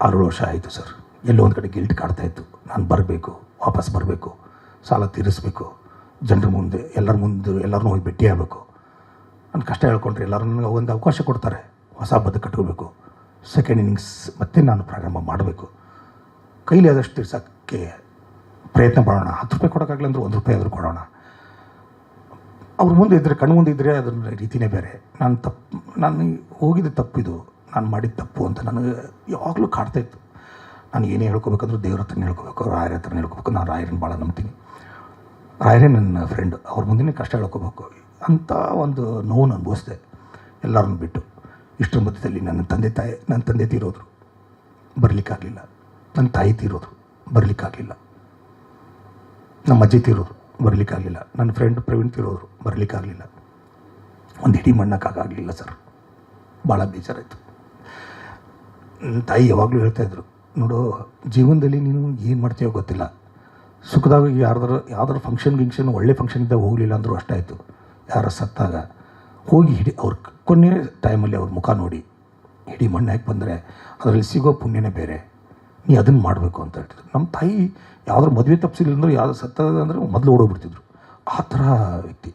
6 ವರ್ಷ ಆಯಿತು ಸರ್. ಎಲ್ಲೋ ಒಂದು ಕಡೆ ಗಿಲ್ಟ್ ಕಾಡ್ತಾಯಿತ್ತು. ನಾನು ಬರಬೇಕು, ವಾಪಸ್ ಬರಬೇಕು, ಸಾಲ ತೀರಿಸಬೇಕು, ಜನರ ಮುಂದೆ ಎಲ್ಲರನ್ನೂ ಹೋಗಿ ಭೇಟಿ ಆಗಬೇಕು. ನನ್ನ ಕಷ್ಟ ಹೇಳ್ಕೊಂಡ್ರೆ ಎಲ್ಲರೂ ನನಗೆ ಒಂದು ಅವಕಾಶ ಕೊಡ್ತಾರೆ, ಹೊಸ ಬದುಕು ಕಟ್ಕೋಬೇಕು, ಸೆಕೆಂಡ್ ಇನ್ನಿಂಗ್ಸ್ ಮತ್ತೆ ನಾನು ಪ್ರಾರಂಭ ಮಾಡಬೇಕು. ಕೈಲಿ ಆದಷ್ಟು ತೀರ್ಸೋಕ್ಕೆ ಪ್ರಯತ್ನ ಪಡೋಣ. 10 ರೂಪಾಯಿ ಕೊಡೋಕ್ಕಾಗಲಿ ಅಂದ್ರೆ 1 ರೂಪಾಯಿ ಆದರೂ ಕೊಡೋಣ. ಅವ್ರ ಮುಂದೆ ಇದ್ದರೆ, ಕಣ್ಣು ಮುಂದೆ ಇದ್ದರೆ ಅದರ ರೀತಿಯೇ ಬೇರೆ. ನಾನು ಹೋಗಿದ್ದು ತಪ್ಪಿದು, ನಾನು ಮಾಡಿದ ತಪ್ಪು ಅಂತ ನನಗೆ ಯಾವಾಗಲೂ ಕಾಡ್ತಾಯಿತ್ತು. ನಾನು ಏನೇ ಹೇಳ್ಕೊಬೇಕಂದ್ರೂ ದೇವ್ರ ಹತ್ರನೇ ಹೇಳ್ಕೊಬೇಕು, ರಾಯರ ಹತ್ರನೇ ಹೇಳ್ಕೊಬೇಕು. ನಾನು ರಾಯರನ್ನು ಭಾಳ ನಂಬ್ತೀನಿ. ರಾಯರೇ ನನ್ನ ಫ್ರೆಂಡ್, ಅವ್ರ ಮುಂದೆ ಕಷ್ಟ ಹೇಳ್ಕೊಬೇಕು ಅಂತ ಒಂದು ನೋವನ್ನು ಅನುಭವಿಸಿದೆ ಎಲ್ಲರನ್ನು ಬಿಟ್ಟು. ಇಷ್ಟರ ಮಧ್ಯದಲ್ಲಿ ನನ್ನ ತಂದೆ ತೀರೋದ್ರು, ಬರಲಿಕ್ಕಾಗಲಿಲ್ಲ. ನನ್ನ ತಾಯಿ ತೀರೋದ್ರು, ಬರಲಿಕ್ಕಾಗಲಿಲ್ಲ. ನಮ್ಮ ಅಜ್ಜಿ ತೀರೋದ್ರು, ಬರಲಿಕ್ಕಾಗಲಿಲ್ಲ. ನನ್ನ ಫ್ರೆಂಡ್ ಪ್ರವೀಣ್ ತೀರೋದ್ರು, ಬರಲಿಕ್ಕಾಗಲಿಲ್ಲ. ಒಂದು ಹಿಡಿ ಮಣ್ಣಕ್ಕಾಗಲಿಲ್ಲ ಸರ್. ಭಾಳ ಬೇಜಾರಾಯಿತು. ನನ್ನ ತಾಯಿ ಯಾವಾಗಲೂ ಹೇಳ್ತಾಯಿದ್ರು, ನೋಡು, ಜೀವನದಲ್ಲಿ ನೀನು ಏನು ಮಾಡ್ತೀಯೋ ಗೊತ್ತಿಲ್ಲ. ಸುಖದಾಗ ಯಾವ್ದಾರು ಫಂಕ್ಷನ್ ಒಳ್ಳೆ ಫಂಕ್ಷನ್ ಇದ್ದಾಗ ಹೋಗಲಿಲ್ಲ ಅಂದರೂ ಅಷ್ಟಾಯಿತು. ಯಾರ ಸತ್ತಾಗ ಹೋಗಿ ಅವ್ರ ಕೊನೆ ಟೈಮಲ್ಲಿ ಅವ್ರ ಮುಖ ನೋಡಿ ಹಿಡಿ ಮಣ್ಣು ಹಾಕಿ ಬಂದರೆ ಅದರಲ್ಲಿ ಸಿಗೋ ಪುಣ್ಯನೇ ಬೇರೆ. ನೀ ಅದನ್ನು ಮಾಡಬೇಕು ಅಂತ ಹೇಳ್ತಿದ್ರು. ನಮ್ಮ ತಾಯಿ ಯಾವುದ್ರ ಮದುವೆ ತಪ್ಪಿಸಿಲ್ಲ ಅಂದರೂ ಯಾವ್ದು ಸತ್ತದ ಅಂದರೆ ಮೊದಲು ಓಡೋಗ್ಬಿಡ್ತಿದ್ರು. ಆ ಥರ ವ್ಯಕ್ತಿ.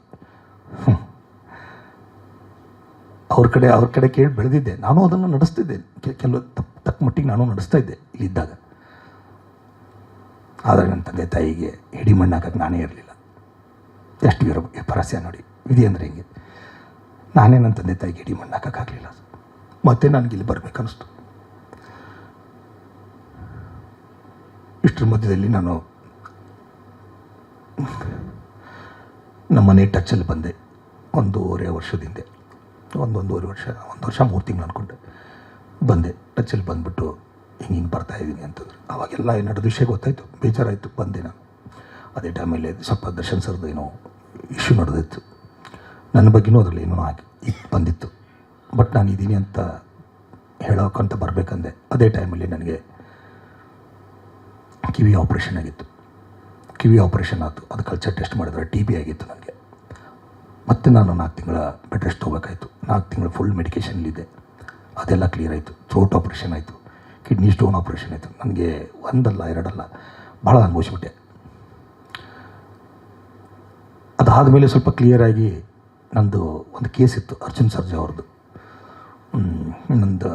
ಅವ್ರ ಕಡೆ ಕೇಳಿ ಬೆಳೆದಿದ್ದೆ. ನಾನು ಅದನ್ನು ನಡೆಸ್ತಿದ್ದೆ, ಕೆಲವು ತಕ್ಕ ಮಟ್ಟಿಗೆ ನಾನು ನಡೆಸ್ತಾ ಇದ್ದೆ ಇಲ್ಲಿದ್ದಾಗ. ಆದರೆ ನನ್ನ ತಂದೆ ತಾಯಿಗೆ ಹಿಡಿ ಮಣ್ಣು ಹಾಕಕ್ಕೆ ನಾನೇ ಇರಲಿಲ್ಲ. ಎಷ್ಟು ಪರಸ್ಯ ನೋಡಿ, ವಿಧಿ ಅಂದರೆ ಹಿಂಗೆ. ನಾನೇ ನನ್ನ ತಂದೆ ತಾಯಿಗೆ ಹಿಡಿ ಮಣ್ಣು ಹಾಕೋಕ್ಕಾಗಲಿಲ್ಲ. ಮತ್ತೆ ನನಗೆ ಇಲ್ಲಿ ಬರಬೇಕನ್ನಿಸ್ತು. ಇಷ್ಟರ ಮಧ್ಯದಲ್ಲಿ ನಾನು ನಮ್ಮನೆ ಟಚ್ಚಲ್ಲಿ ಬಂದೆ. 1.5 ವರ್ಷದಿಂದ, 1.5 ವರ್ಷ 3 ತಿಂಗಳು ಅಂದ್ಕೊಂಡೆ. ಬಂದೆ, ಟಚ್ಚಲ್ಲಿ ಬಂದುಬಿಟ್ಟು ಹಿಂಗೆ ಬರ್ತಾಯಿದ್ದೀನಿ ಅಂತಂದ್ರು. ಅವಾಗೆಲ್ಲ ನಡೆದ ವಿಷಯ ಗೊತ್ತಾಯಿತು, ಬೇಜಾರಾಯಿತು. ಬಂದೆ ನಾನು. ಅದೇ ಟೈಮಲ್ಲಿ ಸ್ವಲ್ಪ ದರ್ಶನ್ ಸರ್ದು ಏನೋ ಇಶ್ಯೂ ನಡೆದಿತ್ತು. ನನ್ನ ಬಗ್ಗೆನೂ ಅದರಲ್ಲಿ ಏನೋ ಬಂದಿತ್ತು. ಬಟ್ ನಾನು ಇದ್ದೀನಿ ಅಂತ ಹೇಳೋಕ್ಕಂತ ಬರಬೇಕಂದೆ. ಅದೇ ಟೈಮಲ್ಲಿ ನನಗೆ ಕಿವಿ ಆಪ್ರೇಷನ್ ಆಗಿತ್ತು. ಕಿವಿ ಆಪ್ರೇಷನ್ ಆಯಿತು. ಅದು ಕಲ್ಚರ್ ಟೆಸ್ಟ್ ಮಾಡಿದ್ರೆ TB ಆಗಿತ್ತು ನನಗೆ. ಮತ್ತು ನಾನು 4 ತಿಂಗಳ ಬೆಡ್ ರೆಸ್ಟ್ ತೊಗೋಬೇಕಾಯಿತು. 4 ತಿಂಗಳು ಫುಲ್ ಮೆಡಿಕೇಷನ್ಲಿದ್ದೆ. ಅದೆಲ್ಲ ಕ್ಲಿಯರ್ ಆಯಿತು. ಥ್ರೋಟ್ ಆಪ್ರೇಷನ್ ಆಯಿತು, ಕಿಡ್ನಿ ಸ್ಟೋನ್ ಆಪ್ರೇಷನ್ ಆಯಿತು. ನನಗೆ 1 ಅಲ್ಲ 2 ಅಲ್ಲ, ಭಾಳ ಅನುಭವಿಸ್ಬಿಟ್ಟೆ. ಅದಾದಮೇಲೆ ಸ್ವಲ್ಪ ಕ್ಲಿಯರಾಗಿ ನಂದು ಒಂದು ಕೇಸ್ ಇತ್ತು, ಅರ್ಜುನ್ ಸರ್ಜಾ ಅವ್ರದ್ದು.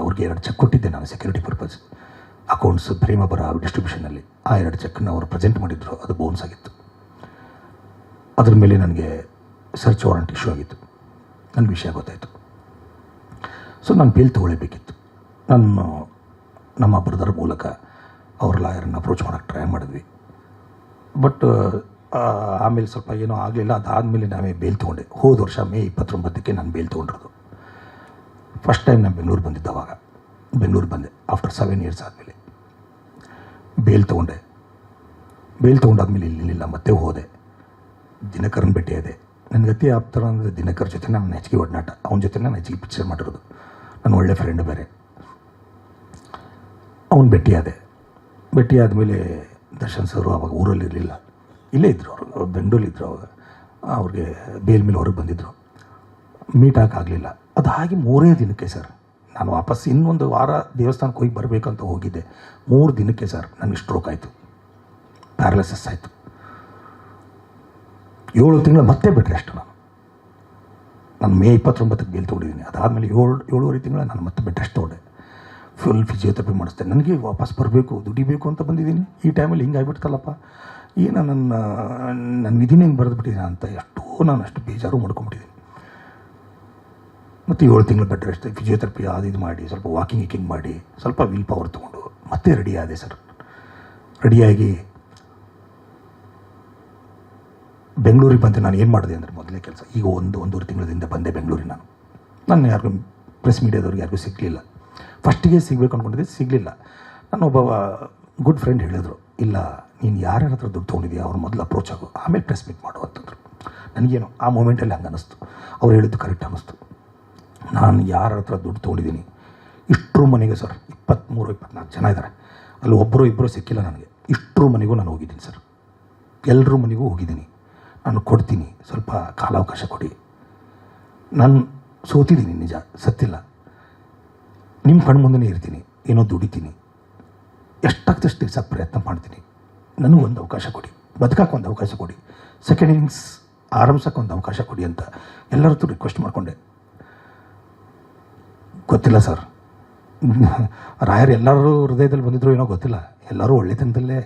ಅವ್ರಿಗೆ 2 ಚೆಕ್ ಕೊಟ್ಟಿದ್ದೆ ನಾನು, ಸೆಕ್ಯೂರಿಟಿ ಪರ್ಪಸ್ ಅಕೌಂಟ್ಸ್ ಪ್ರೇಮ ಬರ ಡಿಸ್ಟ್ರಿಬ್ಯೂಷನಲ್ಲಿ. ಆ 2 ಚೆಕ್ನ ಅವರು ಪ್ರೆಸೆಂಟ್ ಮಾಡಿದ್ರು, ಅದು ಬೌನ್ಸ್ ಆಗಿತ್ತು. ಅದ್ರ ಮೇಲೆ ನನಗೆ ಸರ್ಚ್ ವಾರಂಟ್ ಇಶ್ಯೂ ಆಗಿತ್ತು. ನನಗೆ ವಿಷಯ ಗೊತ್ತಾಯಿತು. ಸೊ ನಾನು ಬೇಲ್ ತೊಗೊಳ್ಳೇಬೇಕಿತ್ತು. ನಮ್ಮ ಬ್ರದರ್ ಮೂಲಕ ಅವ್ರ ಲಾಯರನ್ನು ಅಪ್ರೋಚ್ ಮಾಡೋಕ್ಕೆ ಟ್ರೈ ಮಾಡಿದ್ವಿ. ಬಟ್ ಆಮೇಲೆ ಸ್ವಲ್ಪ ಏನೋ ಆಗಲಿಲ್ಲ. ಅದಾದಮೇಲೆ ನಾವೇ ಬೇಲ್ ತೊಗೊಂಡೆ. ಹೋದ ವರ್ಷ ಮೇ 29ಕ್ಕೆ ನಾನು ಬೇಲ್ ತೊಗೊಂಡಿರೋದು. ಫಸ್ಟ್ ಟೈಮ್ ನಾನು ಬೆಂಗಳೂರು ಬಂದಿದ್ದೆ. ಅವಾಗ ಬೆಂಗಳೂರು ಬಂದೆ ಆಫ್ಟರ್ 7 ಇಯರ್ಸ್ ಆದಮೇಲೆ ಬೇಲ್ ತೊಗೊಂಡೆ. ಬೇಲ್ ತೊಗೊಂಡಾದ್ಮೇಲೆ ಇಲ್ಲಿಲ್ಲ, ಮತ್ತೆ ಹೋದೆ. ದಿನಕರನ್ ಭೇಟಿಯಾದೆ. ನನ್ನ ಗತಿ ಆಪ್ತರ ಅಂದರೆ ದಿನಕರ್ ಜೊತೆ ನಾನು ಹೆಚ್ಚಿಗೆ ಒಡನಾಟ. ಅವನ ಜೊತೆ ನಾನು ಹೆಚ್ಚಿಗೆ ಪಿಕ್ಚರ್ ಮಾಡಿರೋದು. ನನ್ನ ಒಳ್ಳೆ ಫ್ರೆಂಡ್ ಬೇರೆ. ಅವನು ಭೇಟಿಯಾದಮೇಲೆ ದರ್ಶನ್ ಸರ್ ಅವಾಗ ಊರಲ್ಲಿ ಇರಲಿಲ್ಲ, ಇಲ್ಲೇ ಇದ್ದರು. ಅವರು ಬೆಂಗಳೂರಿದ್ದರು. ಅವಾಗ ಅವ್ರಿಗೆ ಬೇಲ್ ಮೇಲೆ ಹೊರಗೆ ಬಂದಿದ್ದರು. ಮೀಟ್ ಆಗಲಿಲ್ಲ. ಅದು ಹಾಗೆ 3 ದಿನಕ್ಕೆ ಸರ್ ನಾನು ವಾಪಸ್ ಇನ್ನೊಂದು ವಾರ ದೇವಸ್ಥಾನಕ್ಕೆ ಹೋಗಿ ಬರಬೇಕಂತ ಹೋಗಿದ್ದೆ. 3 ದಿನಕ್ಕೆ ಸರ್ ನನಗೆ ಸ್ಟ್ರೋಕ್ ಆಯಿತು, ಪ್ಯಾರಲಿಸಿಸ್ ಆಯಿತು. 7 ತಿಂಗಳು ಮತ್ತೆ ಬೆಡ್ ರೆಸ್ಟ್. ನಾನು ಮೇ 29ಕ್ಕೆ ಬೇಲ್ ತೊಗೊಂಡಿದ್ದೀನಿ. ಅದಾದಮೇಲೆ 7.5 ತಿಂಗಳು ನಾನು ಮತ್ತೆ ಬೆಡ್ ರೆಸ್ಟ್ ತೊಗೊಂಡೆ. ಫುಲ್ ಫಿಸಿಯೋಥೆರಪಿ ಮಾಡಿಸ್ತೇನೆ. ನನಗೆ ವಾಪಸ್ ಬರಬೇಕು, ದುಡಿಬೇಕು ಅಂತ ಬಂದಿದ್ದೀನಿ. ಈ ಟೈಮಲ್ಲಿ ಹಿಂಗೆ ಆಗಿಬಿಡ್ತಲ್ಲಪ್ಪ, ಏನು ನನ್ನ ವಿಧಿನೇ ಹಿಂಗೆ ಬರೆದುಬಿಟ್ಟಿದ್ದೀನಿ ಅಂತ ನಾನು ಅಷ್ಟು ಬೇಜಾರು ಮಾಡ್ಕೊಂಬಿಟ್ಟಿದ್ದೀನಿ. ಮತ್ತು 7 ತಿಂಗಳು ಬೆಡ್ ರೆಸ್ಟ್, ಫಿಸಿಯೋಥೆರಪಿ ಇದು ಮಾಡಿ, ಸ್ವಲ್ಪ ವಾಕಿಂಗ್ ಮಾಡಿ, ಸ್ವಲ್ಪ ವಿಲ್ ಪವರ್ ತೊಗೊಂಡು ಮತ್ತೆ ರೆಡಿ ಆದೆ ಸರ್. ರೆಡಿಯಾಗಿ ಬೆಂಗಳೂರಿಗೆ ಬಂದೆ. ನಾನು ಏನು ಮಾಡಿದೆ ಅಂದರೆ, ಮೊದಲೇ ಕೆಲಸ, ಈಗ 1.5 ತಿಂಗಳಿಂದ ಬಂದೆ ಬೆಂಗಳೂರಿಗೆ. ನಾನು ಯಾರಿಗೂ ಪ್ರೆಸ್ ಮೀಡಿಯಾದವ್ರಿಗೆ ಯಾರಿಗೂ ಸಿಗಲಿಲ್ಲ. ಫಸ್ಟಿಗೆ ಸಿಗಬೇಕು ಅಂದ್ಕೊಂಡಿದ್ದೆ, ಸಿಗಲಿಲ್ಲ. ಒಬ್ಬ ಗುಡ್ ಫ್ರೆಂಡ್ ಹೇಳಿದ್ರು, ಇಲ್ಲ ನೀನು ಯಾರ್ಯಾರ ಹತ್ರ ದುಡ್ಡು ತೊಗೊಂಡಿದ್ದೀಯ ಅವ್ರು ಮೊದಲು ಅಪ್ರೋಚ್ ಆಗು, ಆಮೇಲೆ ಪ್ರೆಸ್ ಮೀಟ್ ಮಾಡು ಅಂತಂದರು. ನನಗೇನು ಆ ಮೂಮೆಂಟಲ್ಲಿ ಹಂಗೆ ಅನ್ನಿಸ್ತು. ಅವ್ರು ಹೇಳಿದ್ದು ಕರೆಕ್ಟ್ ಅನ್ನಿಸ್ತು. ನಾನು ಯಾರ ಹತ್ರ ದುಡ್ಡು ತೊಗೊಂಡಿದ್ದೀನಿ ಇಷ್ಟರ ಮನೆಗೆ ಸರ್ 23-24 ಜನ ಇದ್ದಾರೆ, ಅಲ್ಲಿ ಒಬ್ಬರು ಇಬ್ಬರು ಸಿಕ್ಕಿಲ್ಲ ನನಗೆ. ಇಷ್ಟರ ಮನೆಗೂ ನಾನು ಹೋಗಿದ್ದೀನಿ ಸರ್, ಎಲ್ಲರ ಮನೆಗೂ ಹೋಗಿದ್ದೀನಿ. ನಾನು ಕೊಡ್ತೀನಿ, ಸ್ವಲ್ಪ ಕಾಲಾವಕಾಶ ಕೊಡಿ. ನಾನು ಸೋತಿದ್ದೀನಿ, ನಿಜ ಸತ್ತಿಲ್ಲ. ನಿಮ್ಮ ಕಣ್ಣು ಮುಂದೆನೇ ಇರ್ತೀನಿ, ಏನೋ ದುಡಿತೀನಿ, ಎಷ್ಟಾಗ್ತಷ್ಟು ದಿವಸ ಪ್ರಯತ್ನ ಮಾಡ್ತೀನಿ. ನನಗೊಂದು ಅವಕಾಶ ಕೊಡಿ, ಬದುಕಕ್ಕೆ ಒಂದು ಅವಕಾಶ ಕೊಡಿ, ಸೆಕೆಂಡ್ ಇನ್ನಿಂಗ್ಸ್ ಆರಂಭಿಸೋಕ್ಕೆ ಒಂದು ಅವಕಾಶ ಕೊಡಿ ಅಂತ ಎಲ್ಲರದ್ದು ರಿಕ್ವೆಸ್ಟ್ ಮಾಡಿಕೊಂಡೆ. ಗೊತ್ತಿಲ್ಲ ಸರ್, ರಾಯರು ಎಲ್ಲರೂ ಹೃದಯದಲ್ಲಿ ಬಂದಿದ್ರು ಏನೋ ಗೊತ್ತಿಲ್ಲ, ಎಲ್ಲರೂ ಒಳ್ಳೆತನದಲ್ಲೇ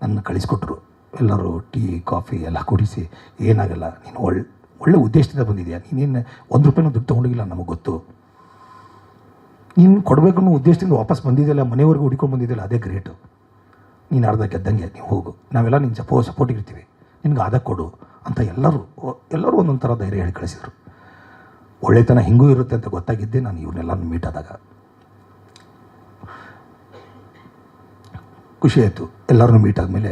ನನ್ನ ಕಳಿಸ್ಕೊಟ್ರು. ಎಲ್ಲರೂ ಟೀ ಕಾಫಿ ಎಲ್ಲ ಕುಡಿಸಿ, ಏನಾಗಲ್ಲ, ನೀನು ಒಳ್ಳೆ ಉದ್ದೇಶದಿಂದ ಬಂದಿದೆಯಾ, ನೀನೇನು ₹1 ದುಡ್ಡು ತೊಗೊಂಡಿಲ್ಲ, ನಮಗೆ ಗೊತ್ತು. ನೀನು ಕೊಡಬೇಕು ಅನ್ನೋ ಉದ್ದೇಶದಿಂದ ವಾಪಸ್ ಬಂದಿದ್ದೆಲ್ಲ, ಮನೆವರೆಗೂ ಹುಡ್ಕೊಂಡು ಬಂದಿದ್ದೆಲ್ಲ, ಅದೇ ಗ್ರೇಟು. ನೀನು ಅರ್ಧ ಗೆದ್ದಂಗೆ, ನೀವು ಹೋಗು, ನಾವೆಲ್ಲ ನಿನ್ನ ಸಪೋರ್ಟಿಗೆ ಇರ್ತೀವಿ, ನಿನ್ಗೆ ಆದ ಕೊಡು ಅಂತ ಎಲ್ಲರೂ ಒಂದೊಂದು ಥರ ಧೈರ್ಯ ಹೇಳಿ ಕಳಿಸಿದರು. ಒಳ್ಳೆತನ ಹಿಂಗೂ ಇರುತ್ತೆ ಅಂತ ಗೊತ್ತಾಗಿದ್ದೆ ನಾನು ಇವ್ರನ್ನೆಲ್ಲನೂ ಮೀಟ್ ಆದಾಗ. ಖುಷಿ ಆಯಿತು. ಎಲ್ಲರನ್ನೂ ಮೀಟ್ ಆದಮೇಲೆ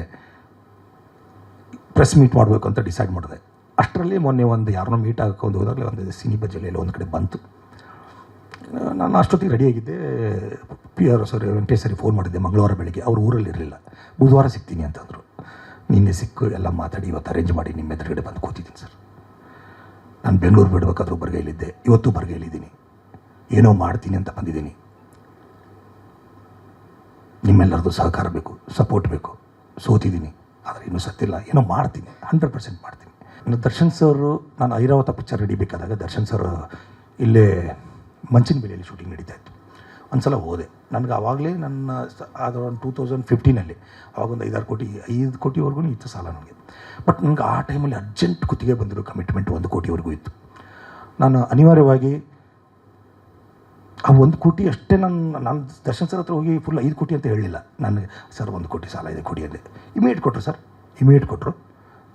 ಪ್ರೆಸ್ ಮೀಟ್ ಮಾಡಬೇಕು ಅಂತ ಡಿಸೈಡ್ ಮಾಡಿದೆ. ಅಷ್ಟರಲ್ಲಿ ಮೊನ್ನೆ ಯಾರನ್ನೋ ಮೀಟ್ ಹಾಕೊಂಡು ಹೋದಾಗಲೇ ಒಂದು ಸಿನಿ ಬಜ್ಜಲ್ಲಿ ಒಂದು ಕಡೆ ಬಂತು. ನಾನು ಅಷ್ಟೊತ್ತಿಗೆ ರೆಡಿಯಾಗಿದ್ದೆ. PR ಸರ್ ವೆಂಕಟೇಶ್ ಸರಿ ಫೋನ್ ಮಾಡಿದ್ದೆ ಮಂಗಳವಾರ ಬೆಳಗ್ಗೆ. ಅವ್ರು ಊರಲ್ಲಿ ಇರಲಿಲ್ಲ, ಬುಧವಾರ ಸಿಗ್ತೀನಿ ಅಂತಂದರು. ನಿನ್ನೆ ಸಿಕ್ಕು ಎಲ್ಲ ಮಾತಾಡಿ ಇವತ್ತು ಅರೇಂಜ್ ಮಾಡಿ ನಿಮ್ಮ ಎದುರುಗಡೆ ಬಂದು ಕೂತಿದ್ದೀನಿ ಸರ್. ನಾನು ಬೆಂಗಳೂರು ಬಿಡಬೇಕಾದ್ರೂ ಬರಗೈಲಿದ್ದೆ, ಇವತ್ತು ಬರಗೈಲಿದ್ದೀನಿ. ಏನೋ ಮಾಡ್ತೀನಿ ಅಂತ ಬಂದಿದ್ದೀನಿ. ನಿಮ್ಮೆಲ್ಲರದ್ದು ಸಹಕಾರ ಬೇಕು, ಸಪೋರ್ಟ್ ಬೇಕು. ಸೋತಿದ್ದೀನಿ, ಆದರೆ ಇನ್ನೂ ಸತ್ತಿಲ್ಲ, ಏನೋ ಮಾಡ್ತೀನಿ, 100% ಮಾಡ್ತೀನಿ. ಇನ್ನು ದರ್ಶನ್ ಸರ್, ನಾನು ಐರಾವತ ಪಿಕ್ಚರ್ ನಡಿಬೇಕಾದಾಗ ದರ್ಶನ್ ಸರ್ ಇಲ್ಲೇ ಮಂಚಿನ ಬೆಲೆಯಲ್ಲಿ ಶೂಟಿಂಗ್ ನಡೀತಾ ಇತ್ತು. ಒಂದು ಸಲ ಹೋದೆ. ನನಗೆ ಆವಾಗಲೇ ಅದು 2015 ಆವಾಗೊಂದು 5 ಕೋಟಿವರೆಗೂ ಇತ್ತು ಸಾಲ ನನಗೆ. ಬಟ್ ನನಗೆ ಆ ಟೈಮಲ್ಲಿ ಅರ್ಜೆಂಟ್ ಕುತ್ತಿಗೆ ಬಂದಿರೋ ಕಮಿಟ್ಮೆಂಟ್ 1 ಕೋಟಿವರೆಗೂ ಇತ್ತು. ನಾನು ಅನಿವಾರ್ಯವಾಗಿ ಆ 1 ಕೋಟಿ ಅಷ್ಟೇ ನಾನು ದರ್ಶನ್ ಸರ್ ಹತ್ರ ಹೋಗಿ ಫುಲ್ 5 ಕೋಟಿ ಅಂತ ಹೇಳಲಿಲ್ಲ. ನನಗೆ ಸರ್ 1 ಕೋಟಿ ಸಾಲ ಇದೆ ಕೊಡಿ ಅಂದೆ. ಇಮಿಡಿಯೇಟ್ ಕೊಟ್ಟರು ಸರ್, ಇಮಿಡಿಯೇಟ್ ಕೊಟ್ಟರು.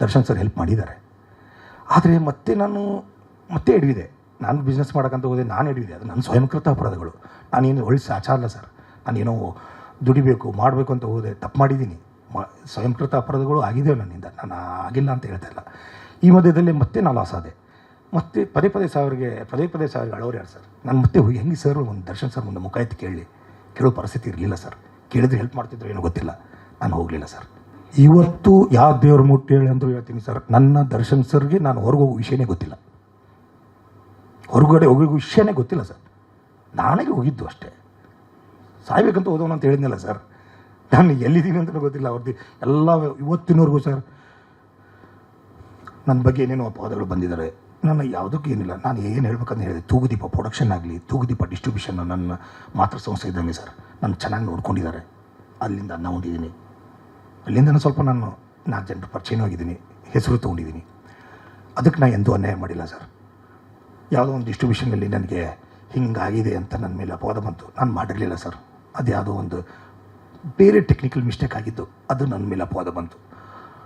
ದರ್ಶನ್ ಸರ್ ಹೆಲ್ಪ್ ಮಾಡಿದ್ದಾರೆ. ಆದರೆ ಮತ್ತೆ ಹಿಡಿದಿದೆ. ನಾನು ಬಿಸ್ನೆಸ್ ಮಾಡೋಕ್ಕಂತ ಹೋದೆ, ನಾನು ಹಿಡಿದಿದೆ. ಅದು ನನ್ನ ಸ್ವಯಂಕೃತ ಅಪರಾಧಗಳು. ನಾನೇನು ಒಳ್ಳೆ ಸಾಚ ಅಲ್ಲ ಸರ್. ನಾನೇನೋ ದುಡಿಬೇಕು ಮಾಡಬೇಕು ಅಂತ ಹೋದೆ, ತಪ್ಪು ಮಾಡಿದ್ದೀನಿ. ಸ್ವಯಂಕೃತ ಅಪರಾಧಗಳು ಆಗಿದ್ದೇವೆ ನನ್ನಿಂದ, ನಾನು ಆಗಿಲ್ಲ ಅಂತ ಹೇಳ್ತಾ ಇಲ್ಲ. ಈ ಮಧ್ಯದಲ್ಲಿ ಮತ್ತೆ ನಾನು ಲಾಸ್ ಆದೆ. ಮತ್ತೆ ಪದೇ ಸಾವಿರಿಗೆ ಅಳೋರು ಯಾರು ಸರ್? ನಾನು ಮತ್ತೆ ಹೋಗಿ ಹೆಂಗೆ ಸರ್ ಒಂದು ದರ್ಶನ್ ಸರ್ ಮುಂದೆ ಮುಖ ಎತ್ತಿ ಕೇಳೋ ಪರಿಸ್ಥಿತಿ ಇರಲಿಲ್ಲ ಸರ್. ಕೇಳಿದ್ರೆ ಹೆಲ್ಪ್ ಮಾಡ್ತಿದ್ರು ಏನೋ ಗೊತ್ತಿಲ್ಲ, ನಾನು ಹೋಗಲಿಲ್ಲ ಸರ್. ಇವತ್ತು ಯಾವ ದೇವ್ರ ಮುಟ್ಟಿ ಹೇಳಿ ಅಂದರೂ ಹೇಳ್ತೀನಿ ಸರ್, ನನ್ನ ದರ್ಶನ್ ಸರ್ಗೆ ನಾನು ಹೊರಗೆ ಹೋಗೋ ವಿಷಯನೇ ಗೊತ್ತಿಲ್ಲ, ಹೊರಗಡೆ ಹೋಗೋ ವಿಷಯನೇ ಗೊತ್ತಿಲ್ಲ ಸರ್. ನಾನೇ ಹೋಗಿದ್ದು ಅಷ್ಟೇ. ಸಾಯ್ಬೇಕಂತ ಹೋದವನು ಅಂತ ಹೇಳಿದ್ನಲ್ಲ ಸರ್, ನಾನು ಎಲ್ಲಿದ್ದೀನಿ ಅಂತಲೂ ಗೊತ್ತಿಲ್ಲ. ಅವ್ರದ್ದು ಎಲ್ಲ ಇವತ್ತಿನವರೆಗೂ ಸರ್ ನನ್ನ ಬಗ್ಗೆ ಏನೇನೋ ಅಪವಾದಗಳು ಬಂದಿದ್ದಾರೆ. ನಾನು ಯಾವುದಕ್ಕೂ ಏನಿಲ್ಲ. ನಾನು ಏನು ಹೇಳ್ಬೇಕಂತ ಹೇಳಿದೆ, ತೂಗುದೀಪ ಪ್ರೊಡಕ್ಷನ್ ಆಗಲಿ, ತೂಗುದೀಪ ಡಿಸ್ಟ್ರಿಬ್ಯೂಷನ್ ನನ್ನ ಮಾತೃ ಸಂಸ್ಥೆ ಇದ್ದಂಗೆ ಸರ್. ನಾನು ಚೆನ್ನಾಗಿ ನೋಡ್ಕೊಂಡಿದ್ದಾರೆ. ಅಲ್ಲಿಂದ ಅನ್ನ ಹೊಂದಿದ್ದೀನಿ. ಅಲ್ಲಿಂದ ಸ್ವಲ್ಪ ನಾನು 4 ಜನರ ಪರಿಚಯನೂ ಆಗಿದ್ದೀನಿ, ಹೆಸರು ತೊಗೊಂಡಿದ್ದೀನಿ. ಅದಕ್ಕೆ ನಾನು ಎಂದೂ ಅನ್ಯಾಯ ಮಾಡಿಲ್ಲ ಸರ್. ಯಾವುದೋ ಒಂದು ಡಿಸ್ಟ್ರಿಬ್ಯೂಷನಲ್ಲಿ ನನಗೆ ಹಿಂಗಾಗಿದೆ ಅಂತ ನನ್ನ ಮೇಲೆ ಅಪವಾದ ಬಂತು, ನಾನು ಮಾಡಿರಲಿಲ್ಲ ಸರ್. ಅದು ಯಾವುದೋ ಒಂದು ಬೇರೆ ಟೆಕ್ನಿಕಲ್ ಮಿಸ್ಟೇಕ್ ಆಗಿದ್ದು, ಅದು ನನ್ನ ಮೇಲೆ ಅಪವಾದ ಬಂತು.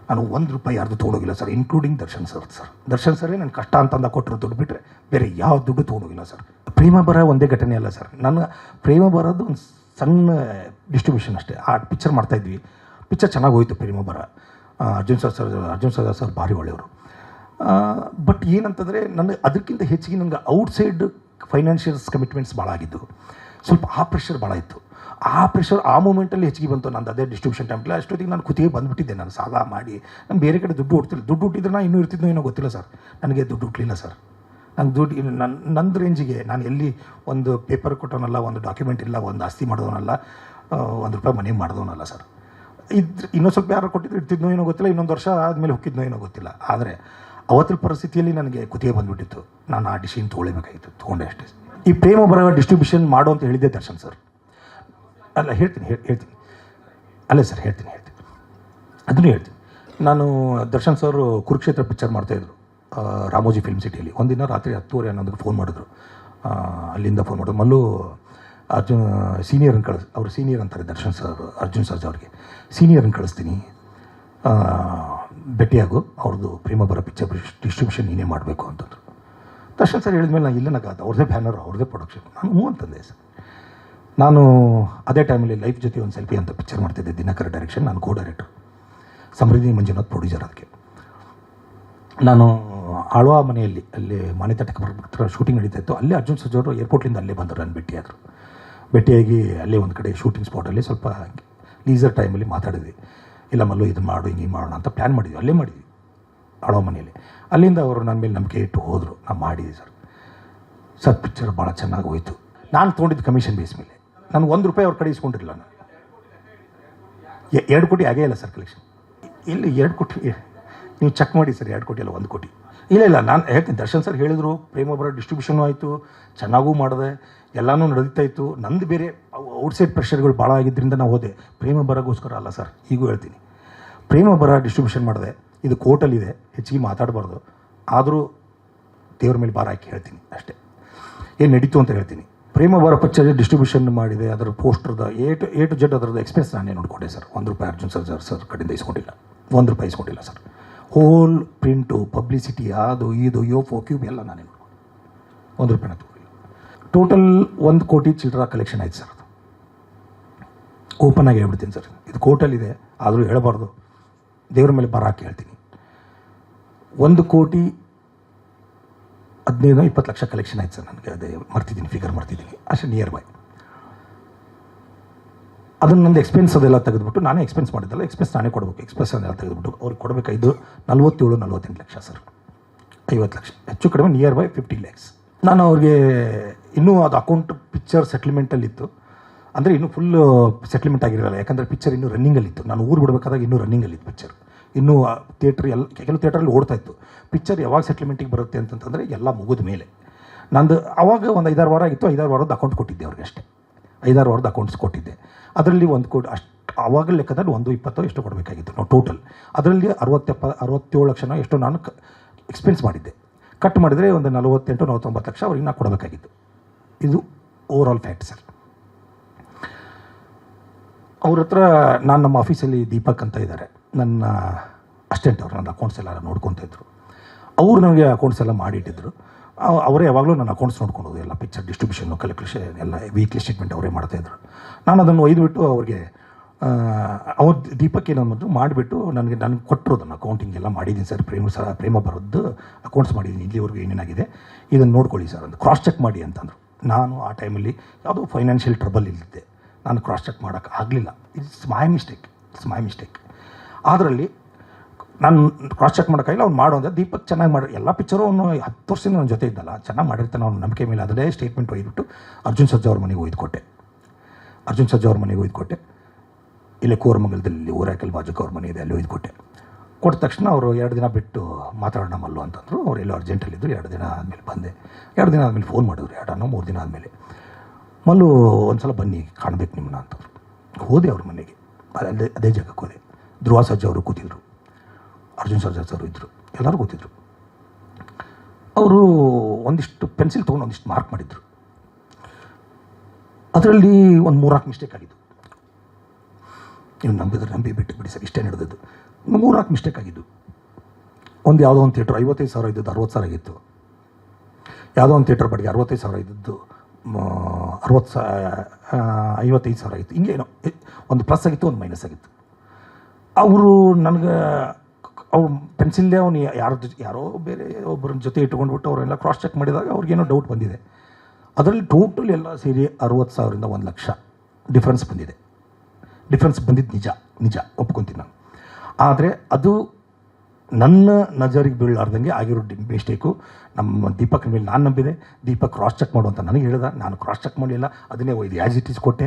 ನಾನು ₹1 ಯಾರ್ದು ತೊಗೊಂಡೋಗಿಲ್ಲ sir, including Darshan sir. Darshan ಸರೇ ನನ್ನ ಕಷ್ಟ ಅಂತಂದ ಕೊಟ್ಟರು ದುಡ್ಡು ಬಿಟ್ಟರೆ ಬೇರೆ ಯಾವ ದುಡ್ಡು ತೊಗೊಂಡೋಗಿಲ್ಲ ಸರ್. ಪ್ರೇಮ ಬರ ಒಂದೇ ಘಟನೆ ಅಲ್ಲ ಸರ್. ನನ್ನ ಪ್ರೇಮ ಬರೋದು ಒಂದು ಸಣ್ಣ ಡಿಸ್ಟ್ರಿಬ್ಯೂಷನ್ ಅಷ್ಟೇ. ಆ ಪಿಕ್ಚರ್ ಮಾಡ್ತಾಯಿದ್ವಿ, ಪಿಕ್ಚರ್ ಚೆನ್ನಾಗಿ ಹೋಯಿತು. ಪ್ರೇಮ ಬರ ಅರ್ಜುನ್ ಸರ್ಜಾ ಸರ್ ಭಾರಿ ಒಳ್ಳೆಯವರು. ಬಟ್ ಏನಂತಂದರೆ ನನಗೆ ಅದಕ್ಕಿಂತ ಹೆಚ್ಚಿಗೆ ನನಗೆ ಔಟ್ಸೈಡ್ ಫೈನಾನ್ಷಿಯಲ್ಸ್ ಕಮಿಟ್ಮೆಂಟ್ಸ್ ಭಾಳ ಆಗಿದ್ದು. ಸ್ವಲ್ಪ ಆ ಪ್ರೆಷರ್ ಭಾಳ ಇತ್ತು. ಆ ಪ್ರೆಷರ್ ಆ ಮೂಮೆಂಟಲ್ಲಿ ಹೆಚ್ಚಿಗೆ ಬಂತು. ನಂದು ಅದೇ ಡಿಸ್ಟ್ರಿಬ್ಯೂಷನ್ ಟೈಮ್ಲಿ ಅಷ್ಟೊತ್ತಿಗೆ ನಾನು ಕುತ್ತಿಗೆ ಬಂದುಬಿಟ್ಟಿದ್ದೆ. ನಾನು ಸಾಲ ಮಾಡಿ ನಾನು ಬೇರೆ ಕಡೆ ದುಡ್ಡು ಹುಡ್ತಿಲ್ಲ. ದುಡ್ಡು ಹುಟ್ಟಿದ್ರೆ ನಾನು ಇನ್ನೂ ಇರ್ತಿದ್ನೋ ಏನೋ ಗೊತ್ತಿಲ್ಲ ಸರ್. ನನಗೆ ದುಡ್ಡು ಹುಟ್ಟಲಿಲ್ಲ ಸರ್. ನಂಗೆ ದುಡ್ಡು ನನ್ನ ರೇಂಜಿಗೆ ನಾನು ಎಲ್ಲಿ ಒಂದು ಪೇಪರ್ ಕೊಟ್ಟವನಲ್ಲ, ಒಂದು ಡಾಕ್ಯುಮೆಂಟ್ ಇಲ್ಲ, ಒಂದು ಆಸ್ತಿ ಮಾಡೋದವನಲ್ಲ, ₹1 ಮನೆ ಮಾಡಿದವನಲ್ಲ ಸರ್. ಇನ್ನೊಂದು ಸ್ವಲ್ಪ ಯಾರು ಕೊಟ್ಟಿದ್ದು ಇರ್ತಿದ್ನೋ ಏನೋ ಗೊತ್ತಿಲ್ಲ, ಇನ್ನೊಂದು ವರ್ಷ ಆದಮೇಲೆ ಹೋಗಿದ್ನೋ ಏನೋ ಗೊತ್ತಿಲ್ಲ. ಆದರೆ ಅವತ್ತಿನ ಪರಿಸ್ಥಿತಿಯಲ್ಲಿ ನನಗೆ ಕುತ್ತಿಗೆ ಬಂದುಬಿಟ್ಟಿತ್ತು. ನಾನು ಆ ಡಿಸಿಷನ್ ತೊಗೊಳ್ಳೇಬೇಕಾಗಿತ್ತು, ತೊಗೊಂಡೆ ಅಷ್ಟೇ. ಈ ಪ್ರೇಮ ಬರ ಡಿಸ್ಟ್ರಿಬ್ಯೂಷನ್ ಮಾಡು ಅಂತ ಹೇಳಿದ್ದೆ ದರ್ಶನ್ ಸರ್. ಅಲ್ಲ ಹೇಳ್ತೀನಿ ಅಲ್ಲೇ ಸರ್ ಹೇಳ್ತೀನಿ ಅದನ್ನು ಹೇಳ್ತೀನಿ. ನಾನು ದರ್ಶನ್ ಸರ್ ಕುರುಕ್ಷೇತ್ರ ಪಿಕ್ಚರ್ ಮಾಡ್ತಾಯಿದ್ರು ರಾಮೋಜಿ ಫಿಲ್ಮ್ ಸಿಟಿಯಲ್ಲಿ. ಒಂದಿನ ರಾತ್ರಿ 10:30 ಫೋನ್ ಮಾಡಿದ್ರು. ಅಲ್ಲಿಂದ ಫೋನ್ ಮಾಡಿದ್ರು. ಮಲ್ಲು ಸೀನಿಯರನ್ನು ಅವರು ಸೀನಿಯರ್ ಅಂತಾರೆ ದರ್ಶನ್ ಸರ್, ಅರ್ಜುನ್ ಸರ್ಜಾ ಅವ್ರಿಗೆ. ಸೀನಿಯರನ್ನು ಕಳಿಸ್ತೀನಿ, ಭೇಟಿಯಾಗು, ಅವ್ರದ್ದು ಪ್ರೇಮ ಬರ ಪಿಕ್ಚರ್ ಡಿಸ್ಟ್ರಿಬ್ಯೂಷನ್ ನೀನೇ ಮಾಡಬೇಕು ಅಂತಂದರು. ದರ್ಶನ್ ಸರ್ ಹೇಳಿದ್ಮೇಲೆ ನಾನು ಇಲ್ಲನಾಗಾದ, ಅವ್ರದ್ದೇ ಬ್ಯಾನರ್, ಅವ್ರದ್ದೇ ಪ್ರೊಡಕ್ಷನ್. ನಾನು ಹ್ಞೂ ಅಂತಂದೆ ಸರ್. ನಾನು ಅದೇ ಟೈಮಲ್ಲಿ ಲೈಫ್ ಜೊತೆ ಒಂದು ಸೆಲ್ಫಿ ಅಂತ ಪಿಕ್ಚರ್ ಮಾಡ್ತಿದ್ದೆ, ದಿನಕರ್ ಡೈರೆಕ್ಷನ್. ನಾನು ಕೋ ಡೈರೆಕ್ಟರ್, ಸಮೃದ್ಧಿ ಮಂಜುನಾಥ್ ಪ್ರೊಡ್ಯೂಸರ್. ಅದಕ್ಕೆ ನಾನು ಆಳ್ವಾ ಮನೆಯಲ್ಲಿ ಅಲ್ಲಿ ಮನೆ ತಟ್ಟಕ್ಕೆ ಹತ್ರ ಶೂಟಿಂಗ್ ನಡೀತಾ ಇತ್ತು. ಅಲ್ಲೇ ಅರ್ಜುನ್ ಸರ್ಜಾ ಅವರು ಏರ್ಪೋರ್ಟಿಂದ ಅಲ್ಲೇ ಬಂದರು, ನಾನು ಭೇಟಿಯಾದರು. ಭೇಟಿಯಾಗಿ ಅಲ್ಲೇ ಒಂದು ಕಡೆ ಶೂಟಿಂಗ್ ಸ್ಪಾಟಲ್ಲಿ ಸ್ವಲ್ಪ ಲೀಸರ್ ಟೈಮಲ್ಲಿ ಮಾತಾಡಿದ್ವಿ. ಇಲ್ಲ ಮಲ್ಲು ಇದು ಮಾಡು, ಹಿಂಗೆ ಮಾಡೋಣ ಅಂತ ಪ್ಲ್ಯಾನ್ ಮಾಡಿದ್ವಿ, ಅಲ್ಲೇ ಮಾಡಿದ್ವಿ ಆಳ್ವಾ ಮನೆಯಲ್ಲಿ. ಅಲ್ಲಿಂದ ಅವರು ನನ್ನ ಮೇಲೆ ನಂಬಿಕೆ ಇಟ್ಟು ಹೋದರು. ನಾನು ಮಾಡಿದ್ವಿ ಸರ್ ಪಿಕ್ಚರ್ ಭಾಳ ಚೆನ್ನಾಗಿ ಹೋಯಿತು. ನಾನು ತೊಗೊಂಡಿದ್ದು ಕಮಿಷನ್ ಬೇಸ್ ಮೇಲೆ. ನಾನು ₹1 ಅವ್ರ ಕಡೆ ಇಸ್ಕೊಂಡಿರಲಿಲ್ಲ. ನಾನು 2 ಕೋಟಿ ಆಗೇ ಇಲ್ಲ ಸರ್ ಕಲೆಕ್ಷನ್. ಇಲ್ಲಿ 2 ಕೋಟಿ ನೀವು ಚೆಕ್ ಮಾಡಿ ಸರ್, 2 ಕೋಟಿ ಅಲ್ಲ 1 ಕೋಟಿ. ಇಲ್ಲ ನಾನು ಹೇಳ್ತೀನಿ, ದರ್ಶನ್ ಸರ್ ಹೇಳಿದರು, ಪ್ರೇಮ ಬರೋ ಡಿಸ್ಟ್ರಿಬ್ಯೂಷನು ಆಯಿತು, ಚೆನ್ನಾಗೂ ಮಾಡಿದೆ, ಎಲ್ಲನೂ ನಡೀತಾ ಇತ್ತು. ನಂದು ಬೇರೆ ಔಟ್ಸೈಡ್ ಪ್ರೆಷರ್ಗಳು ಭಾಳ ಆಗಿದ್ದರಿಂದ ನಾವು ಹೋದೆ. ಪ್ರೇಮ ಬರೋಗೋಸ್ಕರ ಅಲ್ಲ ಸರ್, ಈಗೂ ಹೇಳ್ತೀನಿ. ಪ್ರೇಮ ಬರೋ ಡಿಸ್ಟ್ರಿಬ್ಯೂಷನ್ ಮಾಡಿದೆ. ಇದು ಕೋರ್ಟಲ್ಲಿದೆ, ಹೆಚ್ಚಿಗೆ ಮಾತಾಡಬಾರ್ದು. ಆದರೂ ದೇವ್ರ ಮೇಲೆ ಭಾರ ಹಾಕಿ ಹೇಳ್ತೀನಿ ಅಷ್ಟೇ, ಏನು ನಡೀತು ಅಂತ ಹೇಳ್ತೀನಿ. ಪ್ರೇಮ ಬರೋ ಪಿಕ್ಚರ್ ಡಿಸ್ಟ್ರಿಬ್ಯೂಷನ್ ಮಾಡಿದೆ. ಅದರ ಪೋಸ್ಟರ್ದ ಎ ಟು ಜೆಡ್ ಅದರದ್ದು ಎಕ್ಸ್ಪೆನ್ಸ್ ನಾನೇ ನೋಡ್ಕೊಂಡೆ ಸರ್. ₹1 ಅರ್ಜುನ್ ಸರ್ಜಾ ಸರ್ ಕಡೆಯಿಂದ ಇಸ್ಕೊಂಡಿಲ್ಲ, ₹1 ಇಸ್ಕೊಂಡಿಲ್ಲ ಸರ್. ಹೋಲ್ ಪ್ರಿಂಟು, ಪಬ್ಲಿಸಿಟಿ, ಅದು ಇದು ಯೋಫೋ ಕ್ಯೂಬ್ ಎಲ್ಲ ನಾನೇ ನೋಡ್ಕೊಂಡೆ. ₹1 ತಗೊಳ್ಳಿಲ್ಲ. ಟೋಟಲ್ 1 ಕೋಟಿ ಚಿಲ್ಲರ ಕಲೆಕ್ಷನ್ ಆಯ್ತು ಸರ್. ಅದು ಓಪನ್ ಆಗಿ ಹೇಳ್ಬಿಡ್ತೀನಿ ಸರ್, ಇದು ಕೋರ್ಟಲ್ಲಿದೆ, ಆದರೂ ಹೇಳಬಾರ್ದು, ದೇವ್ರ ಮೇಲೆ ಭಾರ ಹಾಕಿ ಹೇಳ್ತೀನಿ. 1,15,20 ಲಕ್ಷ ಕಲೆಕ್ಷನ್ ಆಯ್ತು ಸರ್. ನನಗೆ ಅದೇ ಮರ್ತಿದ್ದೀನಿ, ಫಿಗರ್ ಮರ್ತಿದ್ದೀನಿ, ಅಷ್ಟೇ ನಿಯರ್ ಬೈ. ಅದನ್ನು ನಂದು ಎಕ್ಸ್ಪೆನ್ಸ್ ಅದೆಲ್ಲ ತೆಗೆದುಬಿಟ್ಟು, ನಾನೇ ಎಕ್ಸ್ಪೆನ್ಸ್ ಮಾಡಿದ್ದಲ್ಲ, ಎಕ್ಸ್ಪೆನ್ಸ್ ನಾನೇ ಕೊಡಬೇಕು. ಎಕ್ಸ್ಪೆನ್ಸ್ ಅದೆಲ್ಲ ತೆಗೆದುಬಿಟ್ಟು ಅವ್ರಿಗೆ ಕೊಡಬೇಕಾಯ್ತು 47-48 ಲಕ್ಷ ಸರ್. 50 ಲಕ್ಷ ಹೆಚ್ಚು ಕಡಿಮೆ ನಿಯರ್ ಬೈ 50 ಲ್ಯಾಕ್ಸ್. ನಾನು ಅವ್ರಿಗೆ ಇನ್ನೂ ಅದು ಅಕೌಂಟ್ ಪಿಕ್ಚರ್ ಸೆಟ್ಲ್ಮೆಂಟಲ್ಲಿತ್ತು, ಅಂದರೆ ಇನ್ನೂ ಫುಲ್ ಸೆಟ್ಲ್ಮೆಂಟ್ ಆಗಿರಲ್ಲ. ಯಾಕಂದರೆ ಪಿಕ್ಚರ್ ಇನ್ನೂ ರನ್ನಿಂಗಲ್ಲಿತ್ತು. ನಾನು ಊರು ಬಿಡಬೇಕಾದಾಗ ಇನ್ನೂ ರನ್ನಿಂಗಲ್ಲಿತ್ತು ಪಿಕ್ಚರ್. ಇನ್ನೂ ಥಿಯೇಟ್ರ್ ಕೆಲವು ಥಿಯೇಟ್ರಲ್ಲಿ ಓಡ್ತಾ ಇತ್ತು. ಪಿಕ್ಚರ್ ಯಾವಾಗ ಸೆಟ್ಲ್ಮೆಂಟಿಗೆ ಬರುತ್ತೆ ಅಂತಂತಂದರೆ ಎಲ್ಲ ಮುಗಿದ ಮೇಲೆ. ನಂದು ಆವಾಗ ಒಂದು 5-6 ವಾರ ಆಗಿತ್ತು. 5-6 ವಾರದ ಅಕೌಂಟ್ ಕೊಟ್ಟಿದ್ದೆ ಅವ್ರಿಗೆ ಅಷ್ಟೇ. 5-6 ವಾರದ ಅಕೌಂಟ್ಸ್ ಕೊಟ್ಟಿದ್ದೆ. ಅದರಲ್ಲಿ 1 ಕೋಟಿ ಅಷ್ಟು ಆವಾಗ ಲೆಕ್ಕದಲ್ಲಿ 120 ಎಷ್ಟು ಕೊಡಬೇಕಾಗಿತ್ತು ನಾವು ಟೋಟಲ್. ಅದರಲ್ಲಿ 67 ಲಕ್ಷನೋ ಎಷ್ಟೋ ನಾನು ಎಕ್ಸ್ಪೆನ್ಸ್ ಮಾಡಿದ್ದೆ. ಕಟ್ ಮಾಡಿದರೆ ಒಂದು 48-49 ಲಕ್ಷ ಅವ್ರಿಗೆ ನಾನು ಕೊಡಬೇಕಾಗಿತ್ತು. ಇದು ಓವರ್ ಆಲ್ ಫ್ಯಾಕ್ಟ್ ಸರ್. ಅವ್ರ ಹತ್ರ ನಾನು ನಮ್ಮ ಆಫೀಸಲ್ಲಿ ದೀಪಕ್ ಅಂತ ಇದ್ದಾರೆ, ನನ್ನ ಅಸಿಸ್ಟೆಂಟ್. ಅವರು ನನ್ನ ಅಕೌಂಟ್ಸ್ ಎಲ್ಲ ನೋಡ್ಕೊತಾ ಇದ್ದರು. ಅವರು ನನಗೆ ಅಕೌಂಟ್ಸ್ ಎಲ್ಲ ಮಾಡಿಟ್ಟಿದ್ರು. ಅವರೇ ಯಾವಾಗಲೂ ನನ್ನ ಅಕೌಂಟ್ಸ್ ನೋಡ್ಕೊಳೋದು, ಎಲ್ಲ ಪಿಕ್ಚರ್ ಡಿಸ್ಟ್ರಿಬ್ಯೂಷನ್ನು, ಕಲೆಕ್ಷನ್ ಎಲ್ಲ ವೀಕ್ಲಿ ಸ್ಟೇಟ್ಮೆಂಟ್ ಅವರೇ ಮಾಡ್ತಾಯಿದ್ರು. ನಾನು ಅದನ್ನು ಒಯ್ದುಬಿಟ್ಟು ಅವ್ರಿಗೆ ಅವ್ರ ದೀಪಕ್ ಏನಂದ್ರು ಮಾಡಿಬಿಟ್ಟು ನನಗೆ ಕೊಟ್ಟರು. ಅದನ್ನು ಅಕೌಂಟಿಂಗ್ ಎಲ್ಲ ಮಾಡಿದ್ದೀನಿ ಸರ್, ಪ್ರೇಮ ಬರೋದು ಅಕೌಂಟ್ಸ್ ಮಾಡಿದ್ದೀನಿ, ಇಲ್ಲಿವರೆಗೂ ಏನೇನಾಗಿದೆ ಇದನ್ನು ನೋಡ್ಕೊಳ್ಳಿ ಸರ್ ಅಂತ ಕ್ರಾಸ್ ಚೆಕ್ ಮಾಡಿ ಅಂತಂದರು. ನಾನು ಆ ಟೈಮಲ್ಲಿ ಯಾವುದೋ ಫೈನಾನ್ಷಿಯಲ್ ಟ್ರಬಲ್ ಇಲ್ಲಿದ್ದೆ, ನಾನು ಕ್ರಾಸ್ ಚೆಕ್ ಮಾಡೋಕ್ಕೆ ಆಗಲಿಲ್ಲ. It's my mistake. ಅದರಲ್ಲಿ ನಾನು ಕ್ರಾಸ್ ಚೆಕ್ ಮಾಡೋಕ್ಕಾಗಿಲ್ಲ. ಅವ್ನು ಮಾಡೋ ಅಂದರೆ ದೀಪಕ್ ಚೆನ್ನಾಗಿ ಮಾಡಿ ಎಲ್ಲ ಪಿಕ್ಚರು ಅವನು 10 ವರ್ಷದಿಂದ ನನ್ನ ಜೊತೆ ಇದ್ದಲ್ಲ, ಚೆನ್ನಾಗಿ ಮಾಡಿರ್ತಾನೆ ಅವ್ನ ನಂಬಿಕೆ ಮೇಲೆ. ಅದನ್ನೇ ಸ್ಟೇಟ್ಮೆಂಟ್ ಒಯ್ದುಬಿಟ್ಟು ಅರ್ಜುನ್ ಸರ್ಜಾ ಅವ್ರ ಮನೆಗೆ ಒಯ್ದುಕೊಟ್ಟೆ. ಇಲ್ಲೇ ಕೋರಮಂಗಲದಲ್ಲಿ ಊರಾಕಲ್ ಬಾಜುಕ್ ಅವ್ರ ಮನೆ ಇದೆ, ಅಲ್ಲಿ ಒಯ್ದುಕೊಟ್ಟೆ. ಕೊಟ್ಟ ತಕ್ಷಣ ಅವರು 2 ದಿನ ಬಿಟ್ಟು ಮಾತಾಡೋಣ ಮಲ್ಲು ಅಂತಂದರು. ಅವ್ರು ಎಲ್ಲೋ ಅರ್ಜೆಂಟಲ್ಲಿದ್ದರು. 2 ದಿನ ಆದಮೇಲೆ ಬಂದೆ. 2 ದಿನ ಆದಮೇಲೆ ಫೋನ್ ಮಾಡಿದ್ರು, 2-3 ದಿನ ಆದಮೇಲೆ, ಮಲ್ಲು ಒಂದು ಸಲ ಬನ್ನಿ ಕಾಣಬೇಕು ನಿಮ್ಮನ್ನ ಅಂತಂದರು. ಹೋದೆ ಅವ್ರ ಮನೆಗೆ, ಅದೇ ಜಾಗಕ್ಕೆ ಹೋದೆ. ಧ್ರುವ ಸರ್ಜಾ ಅವರು ಕೂತಿದ್ರು, ಅರ್ಜುನ್ ಸರ್ಜಾ ಸರ್ ಇದ್ದರು, ಎಲ್ಲರೂ ಕೂತಿದ್ರು. ಅವರು ಒಂದಿಷ್ಟು ಪೆನ್ಸಿಲ್ ತೊಗೊಂಡು ಒಂದಿಷ್ಟು ಮಾರ್ಕ್ ಮಾಡಿದ್ರು. ಅದರಲ್ಲಿ ಒಂದು 3-4 ಮಿಸ್ಟೇಕ್ ಆಗಿದ್ದು. ನೀವು ನಂಬಿ ಬಿಡಿ ಸರ್, ಇಷ್ಟೇ ನಡೆದದ್ದು. 3-4 ಮಿಸ್ಟೇಕ್ ಆಗಿದ್ದು. ಒಂದು ಯಾವುದೋ ಒಂದು ಥಿಯೇಟ್ರ್ 55,000 ಇದ್ದದ್ದು 60,000 ಆಗಿತ್ತು. ಯಾವುದೋ ಒಂದು ಥಿಯೇಟ್ರ್ ಬಾಡಿಗೆ 65,000 ಇದ್ದದ್ದು 55,000 ಆಗಿತ್ತು. ಹಿಂಗೇನೋ ಒಂದು ಪ್ಲಸ್ ಆಗಿತ್ತು, ಒಂದು ಮೈನಸ್ ಆಗಿತ್ತು. ಅವರು ನನಗೆ ಅವ್ರು ಪೆನ್ಸಿಲ್ಲೇ ಅವನು ಯಾರೋ ಬೇರೆ ಒಬ್ಬರ ಜೊತೆ ಇಟ್ಕೊಂಡ್ಬಿಟ್ಟು ಅವರೆಲ್ಲ ಕ್ರಾಸ್ ಚೆಕ್ ಮಾಡಿದಾಗ ಅವ್ರಿಗೇನೋ ಡೌಟ್ ಬಂದಿದೆ. ಅದರಲ್ಲಿ ಟೋಟಲ್ ಎಲ್ಲ ಸೇರಿ 60,000ರಿಂದ 1 ಲಕ್ಷ ಡಿಫ್ರೆನ್ಸ್ ಬಂದಿದೆ. ಡಿಫ್ರೆನ್ಸ್ ಬಂದಿದ್ದು ನಿಜ ಒಪ್ಕೊತೀನಿ ನಾನು. ಆದರೆ ಅದು ನನ್ನ ನಜರಿಗೆ ಬೀಳಲಾರ್ದಂಗೆ ಆಗಿರೋ ಮಿಸ್ಟೇಕು. ನಮ್ಮ ದೀಪಕ್ ಮೇಲೆ ನಾನು ನಂಬಿದೆ. ದೀಪಕ್ ಕ್ರಾಸ್ ಚೆಕ್ ಮಾಡು ಅಂತ ನನಗೆ ಹೇಳಿದ, ನಾನು ಕ್ರಾಸ್ ಚೆಕ್ ಮಾಡಲಿಲ್ಲ. ಅದನ್ನೇ ಒಯ್ದು ಆ್ಯಸ್ ಇಟ್ ಈಸ್ ಕೊಟ್ಟೆ.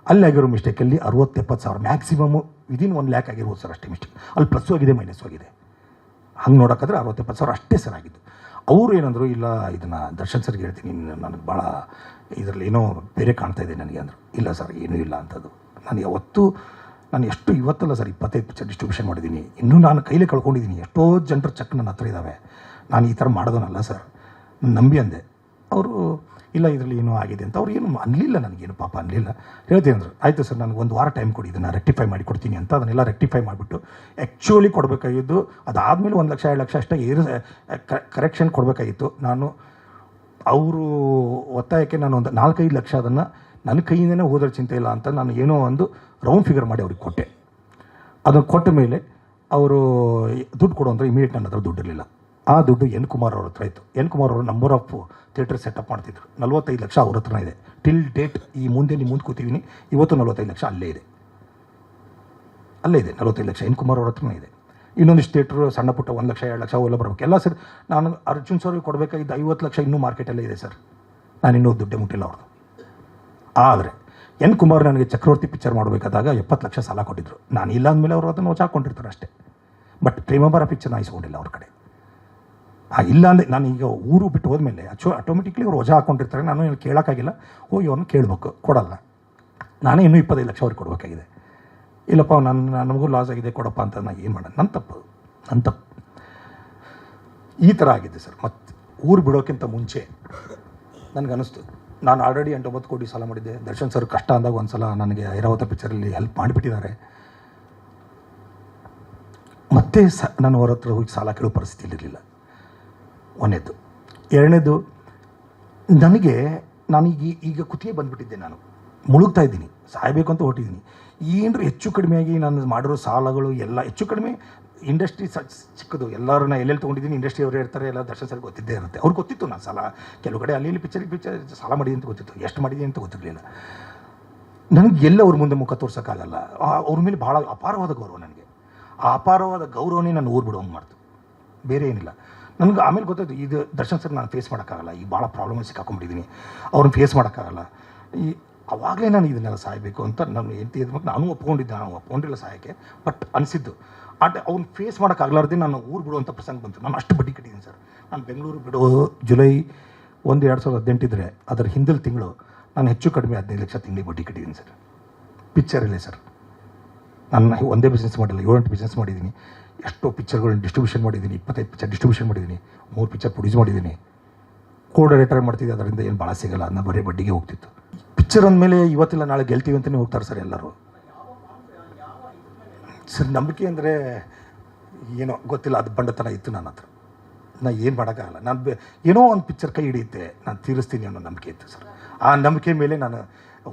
ಅಲ್ಲಿ ಆಗಿರೋ ಮಿಸ್ಟೇಕಲ್ಲಿ 60-70 ಸಾವಿರ ಮ್ಯಾಕ್ಸಿಮಮ್ಮು ವಿದಿನ್ 1 ಲ್ಯಾಕ್ ಆಗಿರ್ಬೋದು ಸರ್, ಅಷ್ಟೇ ಮಿಸ್ಟೇಕ್. ಅಲ್ಲಿ ಪ್ಲಸ್ಸು ಆಗಿದೆ, ಮೈನಸ್ಸು ಆಗಿದೆ. ಹಂಗೆ ನೋಡೋಕ್ಕಾದ್ರೆ 60-70 ಸಾವಿರ ಅಷ್ಟೇ ಸರ್ ಆಗಿದ್ದು. ಅವರು ಏನಂದರು, ಇಲ್ಲ ಇದನ್ನು ದರ್ಶನ್ ಸರ್ಗೆ ಹೇಳ್ತೀನಿ, ನನಗೆ ಭಾಳ ಇದರಲ್ಲಿ ಏನೋ ಬೇರೆ ಕಾಣ್ತಾ ಇದೆ ನನಗೆ ಅಂದರು. ಇಲ್ಲ ಸರ್, ಏನೂ ಇಲ್ಲ ಅಂತದ್ದು. ನಾನು ಎಷ್ಟು ಇವತ್ತಲ್ಲ ಸರ್ 25 ಪಿಕ್ಚರ್ ಡಿಸ್ಟ್ರಿಬ್ಯೂಷನ್ ಮಾಡಿದ್ದೀನಿ. ಇನ್ನೂ ನಾನು ಕೈಲೇ ಕಳ್ಕೊಂಡಿದ್ದೀನಿ. ಎಷ್ಟೋ ಜನರ ಚೆಕ್ ನನ್ನ ಹತ್ರ ಇದ್ದಾವೆ. ನಾನು ಈ ಥರ ಮಾಡೋದನ್ನಲ್ಲ ಸರ್, ನಾನು ನಂಬಿ ಅಂದೆ. ಅವರು ಇಲ್ಲ ಇದರಲ್ಲಿ ಏನೋ ಆಗಿದೆ ಅಂತ ಅವ್ರು ಏನು ಅನ್ನಲಿಲ್ಲ, ನನಗೇನು ಪಾಪ ಅನ್ನಲಿಲ್ಲ. ಹೇಳ್ತೀನಿ ಅಂದರು, ಆಯಿತು ಸರ್ ನನಗೆ 1 ವಾರ ಟೈಮ್ ಕೊಡಿ, ಇದನ್ನು ರೆಕ್ಟಿಫೈ ಮಾಡಿ ಕೊಡ್ತೀನಿ ಅಂತ. ಅದನ್ನೆಲ್ಲ ರೆಕ್ಟಿಫೈ ಮಾಡಿಬಿಟ್ಟು ಆ್ಯಕ್ಚುಲಿ ಕೊಡಬೇಕಾಗಿದ್ದು ಅದಾದಮೇಲೆ 1 ಲಕ್ಷ 2 ಲಕ್ಷ ಅಷ್ಟೇ ಕರೆಕ್ಷನ್ ಕೊಡಬೇಕಾಗಿತ್ತು. ನಾನು ಅವರು ಒತ್ತಾಯಕ್ಕೆ ನಾನು ಒಂದು 4-5 ಲಕ್ಷ ಅದನ್ನು ನನ್ನ ಕೈಯಿಂದನೇ ಹೋದ್ರೆ ಚಿಂತೆ ಇಲ್ಲ ಅಂತ ನಾನು ಏನೋ ಒಂದು ರೌಂಡ್ ಫಿಗರ್ ಮಾಡಿ ಅವ್ರಿಗೆ ಕೊಟ್ಟೆ. ಅದನ್ನು ಕೊಟ್ಟ ಮೇಲೆ ಅವರು ದುಡ್ಡು ಕೊಡು ಅಂದರೆ ಇಮಿಡಿಯೇಟ್ ನನ್ನ ಹತ್ರ ದುಡ್ಡಿರಲಿಲ್ಲ. ಆ ದುಡ್ಡು ಎನ್ ಕುಮಾರ್ ಅವ್ರ ಹತ್ರ ಇತ್ತು. ಎನ್ ಕುಮಾರ್ ಅವರು ನಂಬರ್ ಆಫ್ ಥಿಯೇಟರ್ ಸೆಟಪ್ ಮಾಡ್ತಿದ್ರು. 45 ಲಕ್ಷ ಅವ್ರ ಹತ್ರನೇ ಇದೆ. ಟಿಲ್ ಡೇಟ್ ಈ ಮುಂದೆ ಕೂತೀವಿನಿ, ಇವತ್ತು 45 ಲಕ್ಷ ಅಲ್ಲೇ ಇದೆ. 45 ಲಕ್ಷ ಎನ್ ಕುಮಾರ್ ಅವ್ರ ಹತ್ರನೇ ಇದೆ. ಇನ್ನೊಂದಿಷ್ಟು ಥಿಯೇಟ್ರು ಸಣ್ಣ ಪುಟ್ಟ 1 ಲಕ್ಷ 2 ಲಕ್ಷ ಅವೆಲ್ಲ ಬರಬೇಕು ಎಲ್ಲ ಸರ್. ನಾನು ಅರ್ಜುನ್ ಸರ್ಗೆ ಕೊಡಬೇಕಾಗಿದ್ದ 50 ಲಕ್ಷ ಇನ್ನೂ ಮಾರ್ಕೆಟಲ್ಲೇ ಇದೆ ಸರ್. ನಾನು ಇನ್ನೂ ದುಡ್ಡೇ ಮುಟ್ಟಿಲ್ಲ ಅವ್ರದ್ದು. ಆದರೆ ಎನ್ ಕುಮಾರ್ ನನಗೆ ಚಕ್ರವರ್ತಿ ಪಿಕ್ಚರ್ ಮಾಡಬೇಕಾದಾಗ 70 ಲಕ್ಷ ಸಾಲ ಕೊಟ್ಟಿದ್ರು. ನಾನು ಇಲ್ಲ ಅಂದಮೇಲೆ ಅವರು ಅದನ್ನು ವಜಾ ಹಾಕ್ಕೊಂಡಿರ್ತಾರೆ ಅಷ್ಟೇ. ಬಟ್ ಪ್ರೇಮಭಾರ ಪಿಕ್ಚರ್ನ ಇಸ್ಕೊಂಡಿಲ್ಲ ಅವ್ರ ಕಡೆ. ಇಲ್ಲ ಅಂದರೆ ನಾನು ಈಗ ಊರು ಬಿಟ್ಟು ಹೋದ್ಮೇಲೆ ಆಟೋಮೆಟಿಕ್ಲಿ ಅವ್ರು ವಜಾ ಹಾಕ್ಕೊಂಡಿರ್ತಾರೆ. ನಾನು ಏನು ಕೇಳೋಕ್ಕಾಗಿಲ್ಲ, ಹೋಗಿ ಅವ್ರನ್ನ ಕೇಳಬೇಕು, ಕೊಡಲ್ಲ. ನಾನೇ ಇನ್ನೂ 25 ಲಕ್ಷ ಅವ್ರಿಗೆ ಕೊಡಬೇಕಾಗಿದೆ. ಇಲ್ಲಪ್ಪ ನಮಗೂ ಲಾಸ್ ಆಗಿದೆ ಕೊಡಪ್ಪ ಅಂತ ನಾನು ಏನು ಮಾಡೋದು, ನನ್ನ ತಪ್ಪು. ಈ ಥರ ಆಗಿದೆ ಸರ್. ಮತ್ತು ಊರು ಬಿಡೋಕ್ಕಿಂತ ಮುಂಚೆ ನನಗನ್ನಿಸ್ತು, ನಾನು ಆಲ್ರೆಡಿ 8-9 ಕೋಟಿ ಸಾಲ ಮಾಡಿದ್ದೆ. ದರ್ಶನ್ ಸರ್ ಕಷ್ಟ ಅಂದಾಗ ಒಂದು ಸಲ ನನಗೆ ಐರಾವತ ಪಿಕ್ಚರಲ್ಲಿ ಹೆಲ್ಪ್ ಮಾಡಿಬಿಟ್ಟಿದ್ದಾರೆ. ಮತ್ತೆ ನಾನು ಅವ್ರ ಹತ್ರ ಹೋಗಿ ಸಾಲ ಕೇಳೋ ಪರಿಸ್ಥಿತಿಲಿರಲಿಲ್ಲ. ಒಂದನೇದು. ಎರಡನೇದು, ಈಗ ಕುತ್ತಿಗೆ ಬಂದುಬಿಟ್ಟಿದ್ದೆ. ನಾನು ಮುಳುಗ್ತಾ ಇದ್ದೀನಿ, ಸಾಯಬೇಕು ಅಂತ ಹೊಟ್ಟಿದ್ದೀನಿ. ಏನರು ಹೆಚ್ಚು ಕಡಿಮೆಯಾಗಿ ನಾನು ಮಾಡಿರೋ ಸಾಲಗಳು ಎಲ್ಲ ಹೆಚ್ಚು ಕಡಿಮೆ. ಇಂಡಸ್ಟ್ರಿ ಚಿಕ್ಕದು, ಎಲ್ಲರನ್ನ ಎಲ್ಲೆಲ್ಲಿ ತೊಗೊಂಡಿದ್ದೀನಿ ಇಂಡಸ್ಟ್ರಿ ಅವರೇ ಇರ್ತಾರೆ, ಎಲ್ಲ ದರ್ಶನ್ ಸರ್ ಗೊತ್ತಿದ್ದೇ ಇರುತ್ತೆ. ಅವ್ರಿಗೆ ಗೊತ್ತಿತ್ತು ನಾನು ಸಾಲ ಕೆಲವು ಕಡೆ ಅಲ್ಲಿ ಪಿಕ್ಚರ್ ಸಾಲ ಮಾಡಿದ್ದೀನಿ ಅಂತ ಗೊತ್ತಿತ್ತು, ಎಷ್ಟು ಮಾಡಿದ್ದೀನಿ ಅಂತ ಗೊತ್ತಿರಲಿಲ್ಲ ನನಗೆ. ಎಲ್ಲ ಅವ್ರ ಮುಂದೆ ಮುಖ ತೋರ್ಸೋಕ್ಕಾಗಲ್ಲ. ಅವ್ರ ಮೇಲೆ ಭಾಳ ಅಪಾರವಾದ ಗೌರವ ನನಗೆ. ಆ ಅಪಾರವಾದ ಗೌರವನೇ ನಾನು ಊರು ಬಿಡೋಂಗೆ ಮಾಡ್ತು, ಬೇರೆ ಏನಿಲ್ಲ. ನನಗೆ ಆಮೇಲೆ ಗೊತ್ತಾಯ್ತು, ಇದು ದರ್ಶನ್ ಸರ್ ನಾನು ಫೇಸ್ ಮಾಡೋಕ್ಕಾಗಲ್ಲ, ಈಗ ಭಾಳ ಪ್ರಾಬ್ಲಮ್ ಸಿಕ್ಕಾಕೊಂಡ್ಬಿಟ್ಟಿದ್ದೀನಿ, ಅವ್ರನ್ನ ಫೇಸ್ ಮಾಡೋಕ್ಕಾಗಲ್ಲ. ಅವಾಗಲೇ ನಾನು ಇದನ್ನೆಲ್ಲ ಸಾಯಬೇಕು ಅಂತ ನಾನು ಎಂತ ನಾನು ಒಪ್ಕೊಂಡಿದ್ದೆ. ನಾನು ಒಪ್ಕೊಂಡಿಲ್ಲ ಸಾಯಕ್ಕೆ, ಬಟ್ ಅನಿಸಿದ್ದು ಅವ್ನು ಫೇಸ್ ಮಾಡೋಕ್ಕಾಗಲಾರ್ದೆ ನಾನು ಊರು ಬಿಡುವಂಥ ಪ್ರಸಂಗ ಬಂತು. ನಾನು ಅಷ್ಟು ಬಡ್ಡಿ ಕಟ್ಟಿದ್ದೀನಿ ಸರ್. ನಾನು ಬೆಂಗಳೂರು ಬಿಡೋ ಜುಲೈ 1, 2018 ಇದ್ದರೆ ಅದರ ಹಿಂದಿನ ತಿಂಗಳು ನಾನು ಹೆಚ್ಚು ಕಡಿಮೆ 15 ಲಕ್ಷ ತಿಂಗಳಿಗೆ ಬಡ್ಡಿ ಕಟ್ಟಿದ್ದೀನಿ ಸರ್. ಪಿಕ್ಚರಲ್ಲೇ ಸರ್. ನಾನು ಒಂದೇ ಬಿಸ್ನೆಸ್ ಮಾಡಿಲ್ಲ, 7-8 ಬಿಸ್ನೆಸ್ ಮಾಡಿದ್ದೀನಿ. ಎಷ್ಟೋ ಪಿಕ್ಚರ್ಗಳನ್ನ ಡಿಸ್ಟ್ರಿಬ್ಯೂಷನ್ ಮಾಡಿದ್ದೀನಿ, 25 ಪಿಕ್ಚರ್ ಡಿಸ್ಟ್ರಿಬ್ಯೂಷನ್ ಮಾಡಿದ್ದೀನಿ, 3 ಪಿಕ್ಚರ್ ಪ್ರೊಡ್ಯೂಸ್ ಮಾಡಿದ್ದೀನಿ. ಡೈರೆಕ್ಟರ್ ಮಾಡ್ತಿದ್ದೆ, ಅದರಿಂದ ಏನು ಭಾಳ ಸಿಗಲ್ಲ, ಅದನ್ನ ಬರೀ ಬಡ್ಡಿಗೆ ಹೋಗ್ತಿತ್ತು. ಪಿಕ್ಚರ್ ಅಂದಮೇಲೆ ಇವತ್ತಿಲ್ಲ ನಾಳೆ ಗೆಲ್ತೀವಿ ಅಂತಲೇ ಹೋಗ್ತಾರೆ ಸರ್ ಎಲ್ಲರೂ. ಸರ್ ನಂಬಿಕೆ ಅಂದರೆ ಏನೋ ಗೊತ್ತಿಲ್ಲ, ಅದು ಬಂಡತನ ಇತ್ತು ನನ್ನ ಹತ್ರ. ನಾನು ಏನು ಮಾಡೋಕ್ಕಾಗಲ್ಲ. ನಾನು ಏನೋ ಒಂದು ಪಿಕ್ಚರ್ ಕೈ ಹಿಡಿಯುತ್ತೆ, ನಾನು ತೀರಿಸ್ತೀನಿ ಅನ್ನೋ ನಂಬಿಕೆ ಇತ್ತು ಸರ್. ಆ ನಂಬಿಕೆ ಮೇಲೆ ನಾನು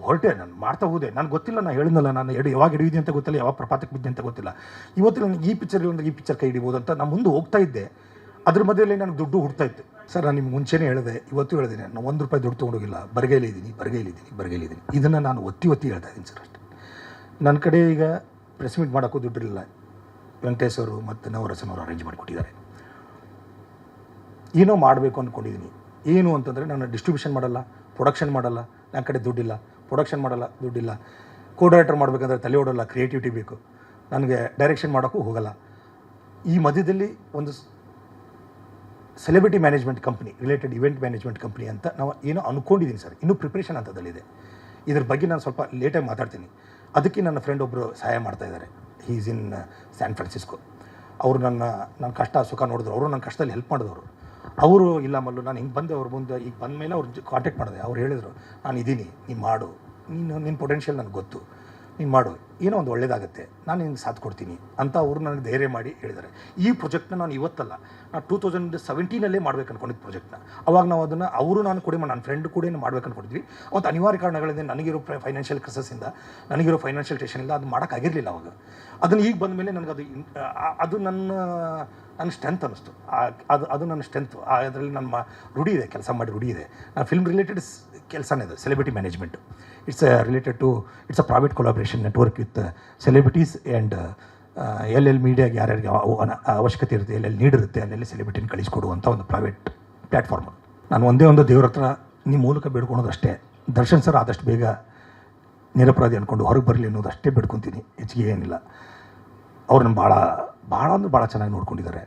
ಹೊರಟೆ, ನಾನು ಮಾಡ್ತಾ ಹೋದೆ. ನಾನು ಗೊತ್ತಿಲ್ಲ, ನಾನು ಹೇಳಿದ್ನಲ್ಲ, ನಾನು ಯಾವಾಗ ಹಿಡಿದಿದ್ದೆ ಅಂತ ಗೊತ್ತಿಲ್ಲ, ಯಾವಾಗ ಪ್ರಪಾತಕ್ಕೆ ಬಿದ್ದೆ ಅಂತ ಗೊತ್ತಿಲ್ಲ. ಇವತ್ತು ನನಗೆ ಈ ಪಿಕ್ಚರ್ ಕೈ ಹಿಡಿಬೋದು ಅಂತ ನಾನು ಮುಂದೆ ಹೋಗ್ತಾ ಇದ್ದೆ. ಅದ್ರ ಮಧ್ಯದಲ್ಲಿ ನನಗೆ ದುಡ್ಡು ಹುಡ್ತಾ ಇತ್ತು ಸರ್. ನಾನು ನಿಮ್ಗೆ ಮುಂಚೆನೇ ಹೇಳಿದೆ, ಇವತ್ತು ಹೇಳಿದ್ದೀನಿ, ನಾನು 1 ರೂಪಾಯಿ ದುಡ್ಡು ತೊಗೊಂಡೋಗಿಲ್ಲ. ಬರಿಗೈಲಿದ್ದೀನಿ. ಇದನ್ನು ನಾನು ಒತ್ತಿ ಹೇಳ್ತಾ ಇದ್ದೀನಿ ಸರ್ ಅಷ್ಟೇ. ನನ್ನ ಕಡೆ ಈಗ ಪ್ರೆಸ್ ಮೀಟ್ ಮಾಡೋಕ್ಕೂ ದುಡ್ಡಿರಲಿಲ್ಲ. ವೆಂಕಟೇಶ್ ಅವರು ಮತ್ತು ನವರಸನ್ ಅವರು ಅರೇಂಜ್ ಮಾಡಿಕೊಟ್ಟಿದ್ದಾರೆ. ಏನೋ ಮಾಡಬೇಕು ಅಂದ್ಕೊಂಡಿದ್ದೀನಿ. ಏನು ಅಂತಂದರೆ ನಾನು ಡಿಸ್ಟ್ರಿಬ್ಯೂಷನ್ ಮಾಡಲ್ಲ, ಪ್ರೊಡಕ್ಷನ್ ಮಾಡಲ್ಲ, ನನ್ನ ಕಡೆ ದುಡ್ಡಿಲ್ಲ. ಡೈರೆಕ್ಟರ್ ಮಾಡಬೇಕಂದ್ರೆ ತಲೆ ಓಡಲ್ಲ, ಕ್ರಿಯೇಟಿವಿಟಿ ಬೇಕು. ನನಗೆ ಡೈರೆಕ್ಷನ್ ಮಾಡೋಕ್ಕೂ ಹೋಗಲ್ಲ. ಈ ಮಧ್ಯದಲ್ಲಿ ಒಂದು celebrity management company, related event management company ಅಂತ ನಾವು ಏನೋ ಅಂದ್ಕೊಂಡಿದ್ದೀನಿ ಸರ್. ಇನ್ನೂ ಪ್ರಿಪ್ರೇಷನ್ ಹಂತದಲ್ಲಿದೆ. ಇದ್ರ ಬಗ್ಗೆ ನಾನು ಸ್ವಲ್ಪ ಲೇಟಾಗಿ ಮಾತಾಡ್ತೀನಿ. ಅದಕ್ಕೆ ನನ್ನ ಫ್ರೆಂಡ್ ಒಬ್ಬರು ಸಹಾಯ ಮಾಡ್ತಾಯಿದ್ದಾರೆ. Is in San Francisco. ಅವರು ನನ್ನ ಕಷ್ಟ ಸುಖ ನೋಡಿದ್ರು. ಅವರು ನನ್ನ ಕಷ್ಟದಲ್ಲಿ ಹೆಲ್ಪ್ ಮಾಡಿದವರು. ಅವರು ಇಲ್ಲ ಮಲ್ಲು, ನಾನು ಹಿಂಗೆ ಬಂದೆ ಅವ್ರ ಮುಂದೆ. ಈಗ ಬಂದ ಮೇಲೆ ಅವ್ರು ಕಾಂಟ್ಯಾಕ್ಟ್ ಮಾಡಿದೆ. ಅವ್ರು ಹೇಳಿದರು, ನಾನು ಇದ್ದೀನಿ, ನೀನು ಮಾಡು, ನಿನ್ನ ಪೊಟೆನ್ಷಿಯಲ್ ನನಗೆ ಗೊತ್ತು, ನೀನು ಮಾಡು, ಏನೋ ಒಂದು ಒಳ್ಳೇದಾಗುತ್ತೆ, ನಾನು ನಿನ್ಗೆ ಸಾಥ್ ಕೊಡ್ತೀನಿ ಅಂತ ಅವರು ನನಗೆ ಧೈರ್ಯ ಮಾಡಿ ಹೇಳಿದ್ದಾರೆ. ಈ ಪ್ರಾಜೆಕ್ಟ್ನ ನಾನು ಇವತ್ತಲ್ಲ, ನಾನು 2017 ಮಾಡಬೇಕು ಅಂದ್ಕೊಂಡಿದ್ದು ಪ್ರಾಜೆಕ್ಟ್ನ. ಅವಾಗ ನಾವು ಅದನ್ನು ನಾನು ಕೂಡ ನನ್ನ ಫ್ರೆಂಡ್ ಕೂಡ ಮಾಡ್ಬೇಕು ಅಂದ್ಕೊಂಡಿದ್ವಿ. ಅವತ್ತು ಅನಿವಾರ್ಯ ಕಾರಣಗಳಿಂದ ನನಗಿರೋ ಫೈನಾನ್ಷಿಯಲ್ ಕ್ರೈಸಿಸಿಂದ, ನನಗಿರೋ ಫೈನಾನ್ಷಿಯಲ್ ಟೆನ್ಷನಿಂದ ಅದು ಮಾಡೋಕ್ಕಾಗಿರಲಿಲ್ಲ ಅವಾಗ. ಅದನ್ನು ಈಗ ಬಂದ ಮೇಲೆ ನನಗೆ ಅದು ನನ್ನ ಸ್ಟ್ರೆಂತ್ ಅನ್ನಿಸ್ತು. ಅದು ನನ್ನ ಸ್ಟ್ರೆಂತು. ಅದರಲ್ಲಿ ನನ್ನ ರೂಢಿ ಇದೆ, ಕೆಲಸ ಮಾಡಿ ರೂಢಿ ಇದೆ. ನಾನು ಫಿಲ್ಮ್ ರಿಲೇಟೆಡ್ ಕೆಲಸನೇ ಅದು, celebrity management. It's a private collaboration network with celebrities and ಎಲ್ಲೆಲ್ಲಿ ಮೀಡಿಯಾಗೆ ಯಾರ್ಯಾರಿಗೆ ಅವಶ್ಯಕತೆ ಇರುತ್ತೆ, ಎಲ್ಲೆಲ್ಲಿ ನೀಡ್ ಇರುತ್ತೆ, ಅಲ್ಲೆಲ್ಲಿ ಸೆಲೆಬ್ರಿಟಿನ ಕಳಿಸ್ಕೊಡುವಂಥ ಒಂದು ಪ್ರೈವೇಟ್ ಪ್ಲ್ಯಾಟ್ಫಾರ್ಮ್. ನಾನು ಒಂದೇ ಒಂದು ದೇವ್ರ ಹತ್ರ ನಿಮ್ಮ ಮೂಲಕ ಬೇಡ್ಕೊಳೋದಷ್ಟೇ, ದರ್ಶನ್ ಸರ್ ಆದಷ್ಟು ಬೇಗ ನಿರಪರಾಧಿ ಅಂದ್ಕೊಂಡು ಹೊರಗೆ ಬರಲಿ ಅನ್ನೋದಷ್ಟೇ ಬೇಡ್ಕೊತೀನಿ, ಹೆಚ್ಚಿಗೆ ಏನಿಲ್ಲ. ಅವ್ರನ್ನ ಭಾಳ ಚೆನ್ನಾಗಿ ನೋಡ್ಕೊಂಡಿದ್ದಾರೆ.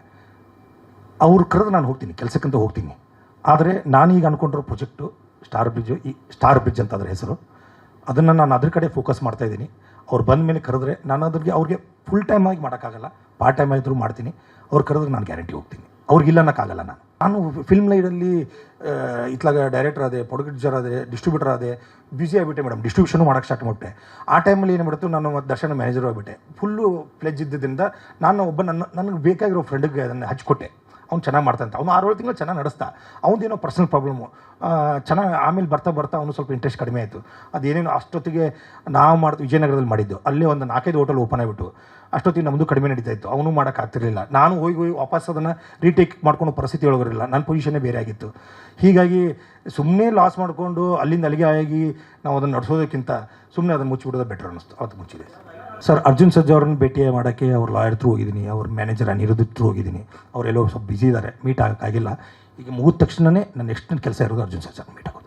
ಅವ್ರು ಕರೆದು ನಾನು ಹೋಗ್ತೀನಿ, ಕೆಲಸಕ್ಕಂತ ಹೋಗ್ತೀನಿ. ಆದರೆ ನಾನೀಗ ಅಂದ್ಕೊಂಡಿರೋ ಪ್ರಾಜೆಕ್ಟು ಸ್ಟಾರ್ ಬ್ರಿಡ್ಜ್ ಅಂತ ಅದರ ಹೆಸರು. ಅದನ್ನು ನಾನು ಅದ್ರ ಕಡೆ ಫೋಕಸ್ ಮಾಡ್ತಾಯಿದ್ದೀನಿ. ಅವ್ರು ಬಂದ ಮೇಲೆ ಕರೆದ್ರೆ ನಾನು ಅವ್ರಿಗೆ ಫುಲ್ ಟೈಮ್ ಆಗಿ ಮಾಡೋಕ್ಕಾಗಲ್ಲ, ಪಾರ್ಟ್ ಟೈಮ್ ಆಗಿದ್ರು ಮಾಡ್ತೀನಿ. ಅವ್ರು ಕರೆದ್ರೆ ನಾನು ಗ್ಯಾರಂಟಿ ಹೋಗ್ತೀನಿ. ಅವ್ರಿಗಿಲ್ಲ ಅನ್ನೋಕ್ಕಾಗಲ್ಲ. ನಾನು ಫಿಲ್ಮ್ ಲೈನಲ್ಲಿ ಇತ್ಲಾಗ ಡೈರೆಕ್ಟರ್ ಆದೆ, ಪ್ರೊಡ್ಯೂಸರ್ ಆದೆ, ಡಿಸ್ಟ್ರಿಬ್ಯೂಟರ್ ಆದೆ, ಬ್ಯುಸಿ ಆಗಿಬಿಟ್ಟೆ ಮೇಡಮ್. ಡಿಸ್ಟ್ರಿಬ್ಯೂಷನು ಮಾಡೋಕ್ಕೆ ಸ್ಟಾರ್ಟ್ ಮಾಡಿಬಿಟ್ಟೆ. ಆ ಟೈಮಲ್ಲಿ ಏನು ಮಾಡ್ತು, ನಾನು ಮತ್ತು ದರ್ಶನ ಮ್ಯಾನೇಜರ್ ಆಗಿಬಿಟ್ಟೆ. ಫುಲ್ಲು ಪ್ಲೆಜ್ ಇದ್ದಿದ್ದರಿಂದ ನಾನು ನನಗೆ ಬೇಕಾಗಿರೋ ಫ್ರೆಂಡಿಗೆ ಅದನ್ನು ಹಚ್ಕೊಟ್ಟೆ. ಅವ್ನು ಚೆನ್ನಾಗಿ ಮಾಡ್ತಾನಂತ. ಅವನು 6-7 ತಿಂಗಳು ಚೆನ್ನಾಗಿ ನಡೆಸ್ತಾ. ಅವನದೇನೋ ಪರ್ಸನಲ್ ಪ್ರಾಬ್ಲಮ್ಮು ಚೆನ್ನಾಗಿ. ಆಮೇಲೆ ಬರ್ತಾ ಅವನು ಸ್ವಲ್ಪ ಇಂಟ್ರೆಸ್ಟ್ ಕಡಿಮೆ ಆಯಿತು. ಅದೇನೇನು ಅಷ್ಟೊತ್ತಿಗೆ ನಾವು ವಿಜಯನಗರದಲ್ಲಿ ಮಾಡಿದ್ದು, ಅಲ್ಲೇ ಒಂದು 4-5 ಹೋಟೆಲ್ ಓಪನ್ ಆಗಿಬಿಟ್ಟು ಅಷ್ಟೊತ್ತಿಗೆ ನಮ್ಮದು ಕಡಿಮೆ ನಡೀತಾ ಇತ್ತು, ಅವನು ಮಾಡೋಕ್ಕಾಗ್ತಿರಲಿಲ್ಲ. ನಾನು ಹೋಗಿ ವಾಪಸ್ ಅದನ್ನು ರೀಟೇಕ್ ಮಾಡ್ಕೊಂಡು ಪರಿಸ್ಥಿತಿ ಒಳಗಿರಲಿಲ್ಲ, ನನ್ನ ಪೊಸಿಷನ್ನೇ ಬೇರೆ ಆಗಿತ್ತು. ಹೀಗಾಗಿ ಸುಮ್ಮನೆ ಲಾಸ್ ಮಾಡಿಕೊಂಡು ಅಲ್ಲಿಂದ ಅಲ್ಲಿಗೆ ಆಗಿ ನಾವು ಅದನ್ನು ನಡೆಸೋದಕ್ಕಿಂತ ಸುಮ್ಮನೆ ಅದನ್ನು ಮುಚ್ಚಿಬಿಡೋದು ಬೆಟರ್ ಅನ್ನಿಸ್ತು. ಅವತ್ತು ಮುಚ್ಚಿದೆ ಸರ್. ಅರ್ಜುನ್ ಸರ್ಜಾ ಅವ್ರನ್ನ ಭೇಟಿ ಮಾಡೋಕ್ಕೆ ಅವ್ರ ಲಾಯರ್ ಥ್ರೂ ಹೋಗಿದ್ದೀನಿ, ಅವ್ರ ಮ್ಯಾನೇಜರ್ ಅನಿರುದ್ಧ ಥ್ರೂ ಹೋಗಿದ್ದೀನಿ. ಅವರೆಲ್ಲೋ ಸ್ವಲ್ಪ ಬ್ಯುಸಿ ಇದ್ದಾರೆ, ಮೀಟ್ ಆಗೋಕ್ಕಾಗಿಲ್ಲ. ಈಗ ಮುಗಿದ ತಕ್ಷಣವೇ ನನ್ನ ನೆಕ್ಸ್ಟ್ ಕೆಲಸ ಇರೋದು ಅರ್ಜುನ್ ಸರ್ಜಾನ ಮೀಟ್ ಆಗೋದು.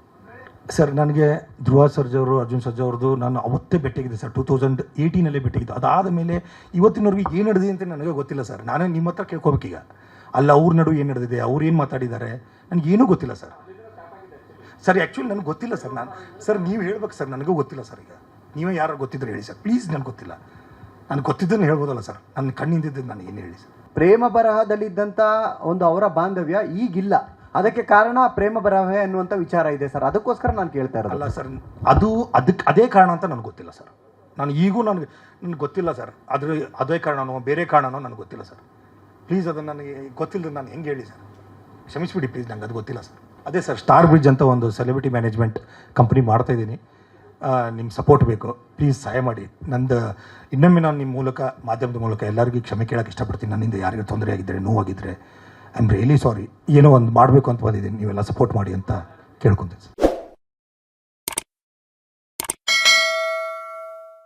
ಸರ್ ನನಗೆ ಧ್ರುವ ಸರ್ಜಾ ಅವರು, ಅರ್ಜುನ್ ಸರ್ಜಾ ಅವ್ರದ್ದು ನಾನು ಅವತ್ತೇ ಭೇಟಿಯಾಗಿದೆ ಸರ್, 2018 ಭೇಟಿಯಾಗಿದ್ದು. ಅದಾದ ಮೇಲೆ ಇವತ್ತಿನವ್ರಿಗೆ ಏನು ನಡೆದಿದೆ ಅಂತ ನನಗೆ ಗೊತ್ತಿಲ್ಲ ಸರ್. ನಾನೇ ನಿಮ್ಮ ಹತ್ರ ಕೇಳ್ಕೊಬೇಕೀಗ. ಅಲ್ಲ ಅವ್ರ ನಡುವೆ ಏನು ನಡೆದಿದೆ, ಅವ್ರು ಏನು ಮಾತಾಡಿದ್ದಾರೆ, ನನಗೇನೂ ಗೊತ್ತಿಲ್ಲ ಸರ್. ಸರ್ ಆ್ಯಕ್ಚುಲಿ ನನಗೆ ಗೊತ್ತಿಲ್ಲ ಸರ್. ಸರ್ ನೀವು ಹೇಳ್ಬೇಕು ಸರ್, ನನಗೂ ಗೊತ್ತಿಲ್ಲ ಸರ್. ಈಗ ನೀವೇ ಯಾರು ಗೊತ್ತಿದ್ರೆ ಹೇಳಿ ಸರ್ ಪ್ಲೀಸ್. ನನಗೆ ಗೊತ್ತಿಲ್ಲ, ನನಗೆ ಗೊತ್ತಿದ್ದನ್ನು ಹೇಳ್ಬೋದಲ್ಲ ಸರ್. ನನ್ನ ಕಣ್ಣಿಂದಿದ್ದು ನಾನು ಏನು ಹೇಳಿ ಸರ್. ಪ್ರೇಮ ಬರಹದಲ್ಲಿದ್ದಂಥ ಒಂದು ಅವರ ಬಾಂಧವ್ಯ ಈಗಿಲ್ಲ, ಅದಕ್ಕೆ ಕಾರಣ ಪ್ರೇಮ ಬರಹ ಅನ್ನುವಂಥ ವಿಚಾರ ಇದೆ ಸರ್. ಅದಕ್ಕೋಸ್ಕರ ನಾನು ಕೇಳ್ತಾ ಇರೋದು. ಅಲ್ಲ ಸರ್, ಅದೇ ಕಾರಣ ಅಂತ ನನಗೆ ಗೊತ್ತಿಲ್ಲ ಸರ್. ಈಗೂ ನನಗೆ ಗೊತ್ತಿಲ್ಲ ಸರ್. ಅದೇ ಕಾರಣನೋ ಬೇರೆ ಕಾರಣನೋ ನನಗೆ ಗೊತ್ತಿಲ್ಲ ಸರ್. ಪ್ಲೀಸ್ ಅದನ್ನು ನನಗೆ ಗೊತ್ತಿಲ್ಲದ ನಾನು ಹೆಂಗೆ ಹೇಳಿ ಸರ್, ಕ್ಷಮಿಸ್ಬಿಡಿ ಪ್ಲೀಸ್. ನನಗೆ ಅದು ಗೊತ್ತಿಲ್ಲ ಸರ್. ಅದೇ ಸರ್, ಸ್ಟಾರ್ ಬ್ರಿಡ್ಜ್ ಅಂತ ಒಂದು ಸೆಲೆಬ್ರಿಟಿ ಮ್ಯಾನೇಜ್ಮೆಂಟ್ ಕಂಪ್ನಿ ಮಾಡ್ತಾಯಿದ್ದೀನಿ. ನಿಮ್ಮ ಸಪೋರ್ಟ್ ಬೇಕು ಪ್ಲೀಸ್, ಸಹಾಯ ಮಾಡಿ. ಇನ್ನೊಮ್ಮೆ ನಾನು ನಿಮ್ಮ ಮೂಲಕ, ಮಾಧ್ಯಮದ ಮೂಲಕ ಎಲ್ಲರಿಗೂ ಕ್ಷಮೆ ಕೇಳೋಕ್ಕೆ ಇಷ್ಟಪಡ್ತೀನಿ. ನನ್ನಿಂದ ಯಾರಿಗೂ ತೊಂದರೆ ಆಗಿದ್ದರೆ, ನೋವಾಗಿದ್ದರೆ ಐ ಆಮ್ ರಿಯಲಿ ಸಾರಿ. ಏನೋ ಒಂದು ಮಾಡಬೇಕು ಅಂತ ಬಂದಿದ್ದೀನಿ, ನೀವೆಲ್ಲ ಸಪೋರ್ಟ್ ಮಾಡಿ ಅಂತ ಕೇಳ್ಕೊತೀನಿ ಸರ್.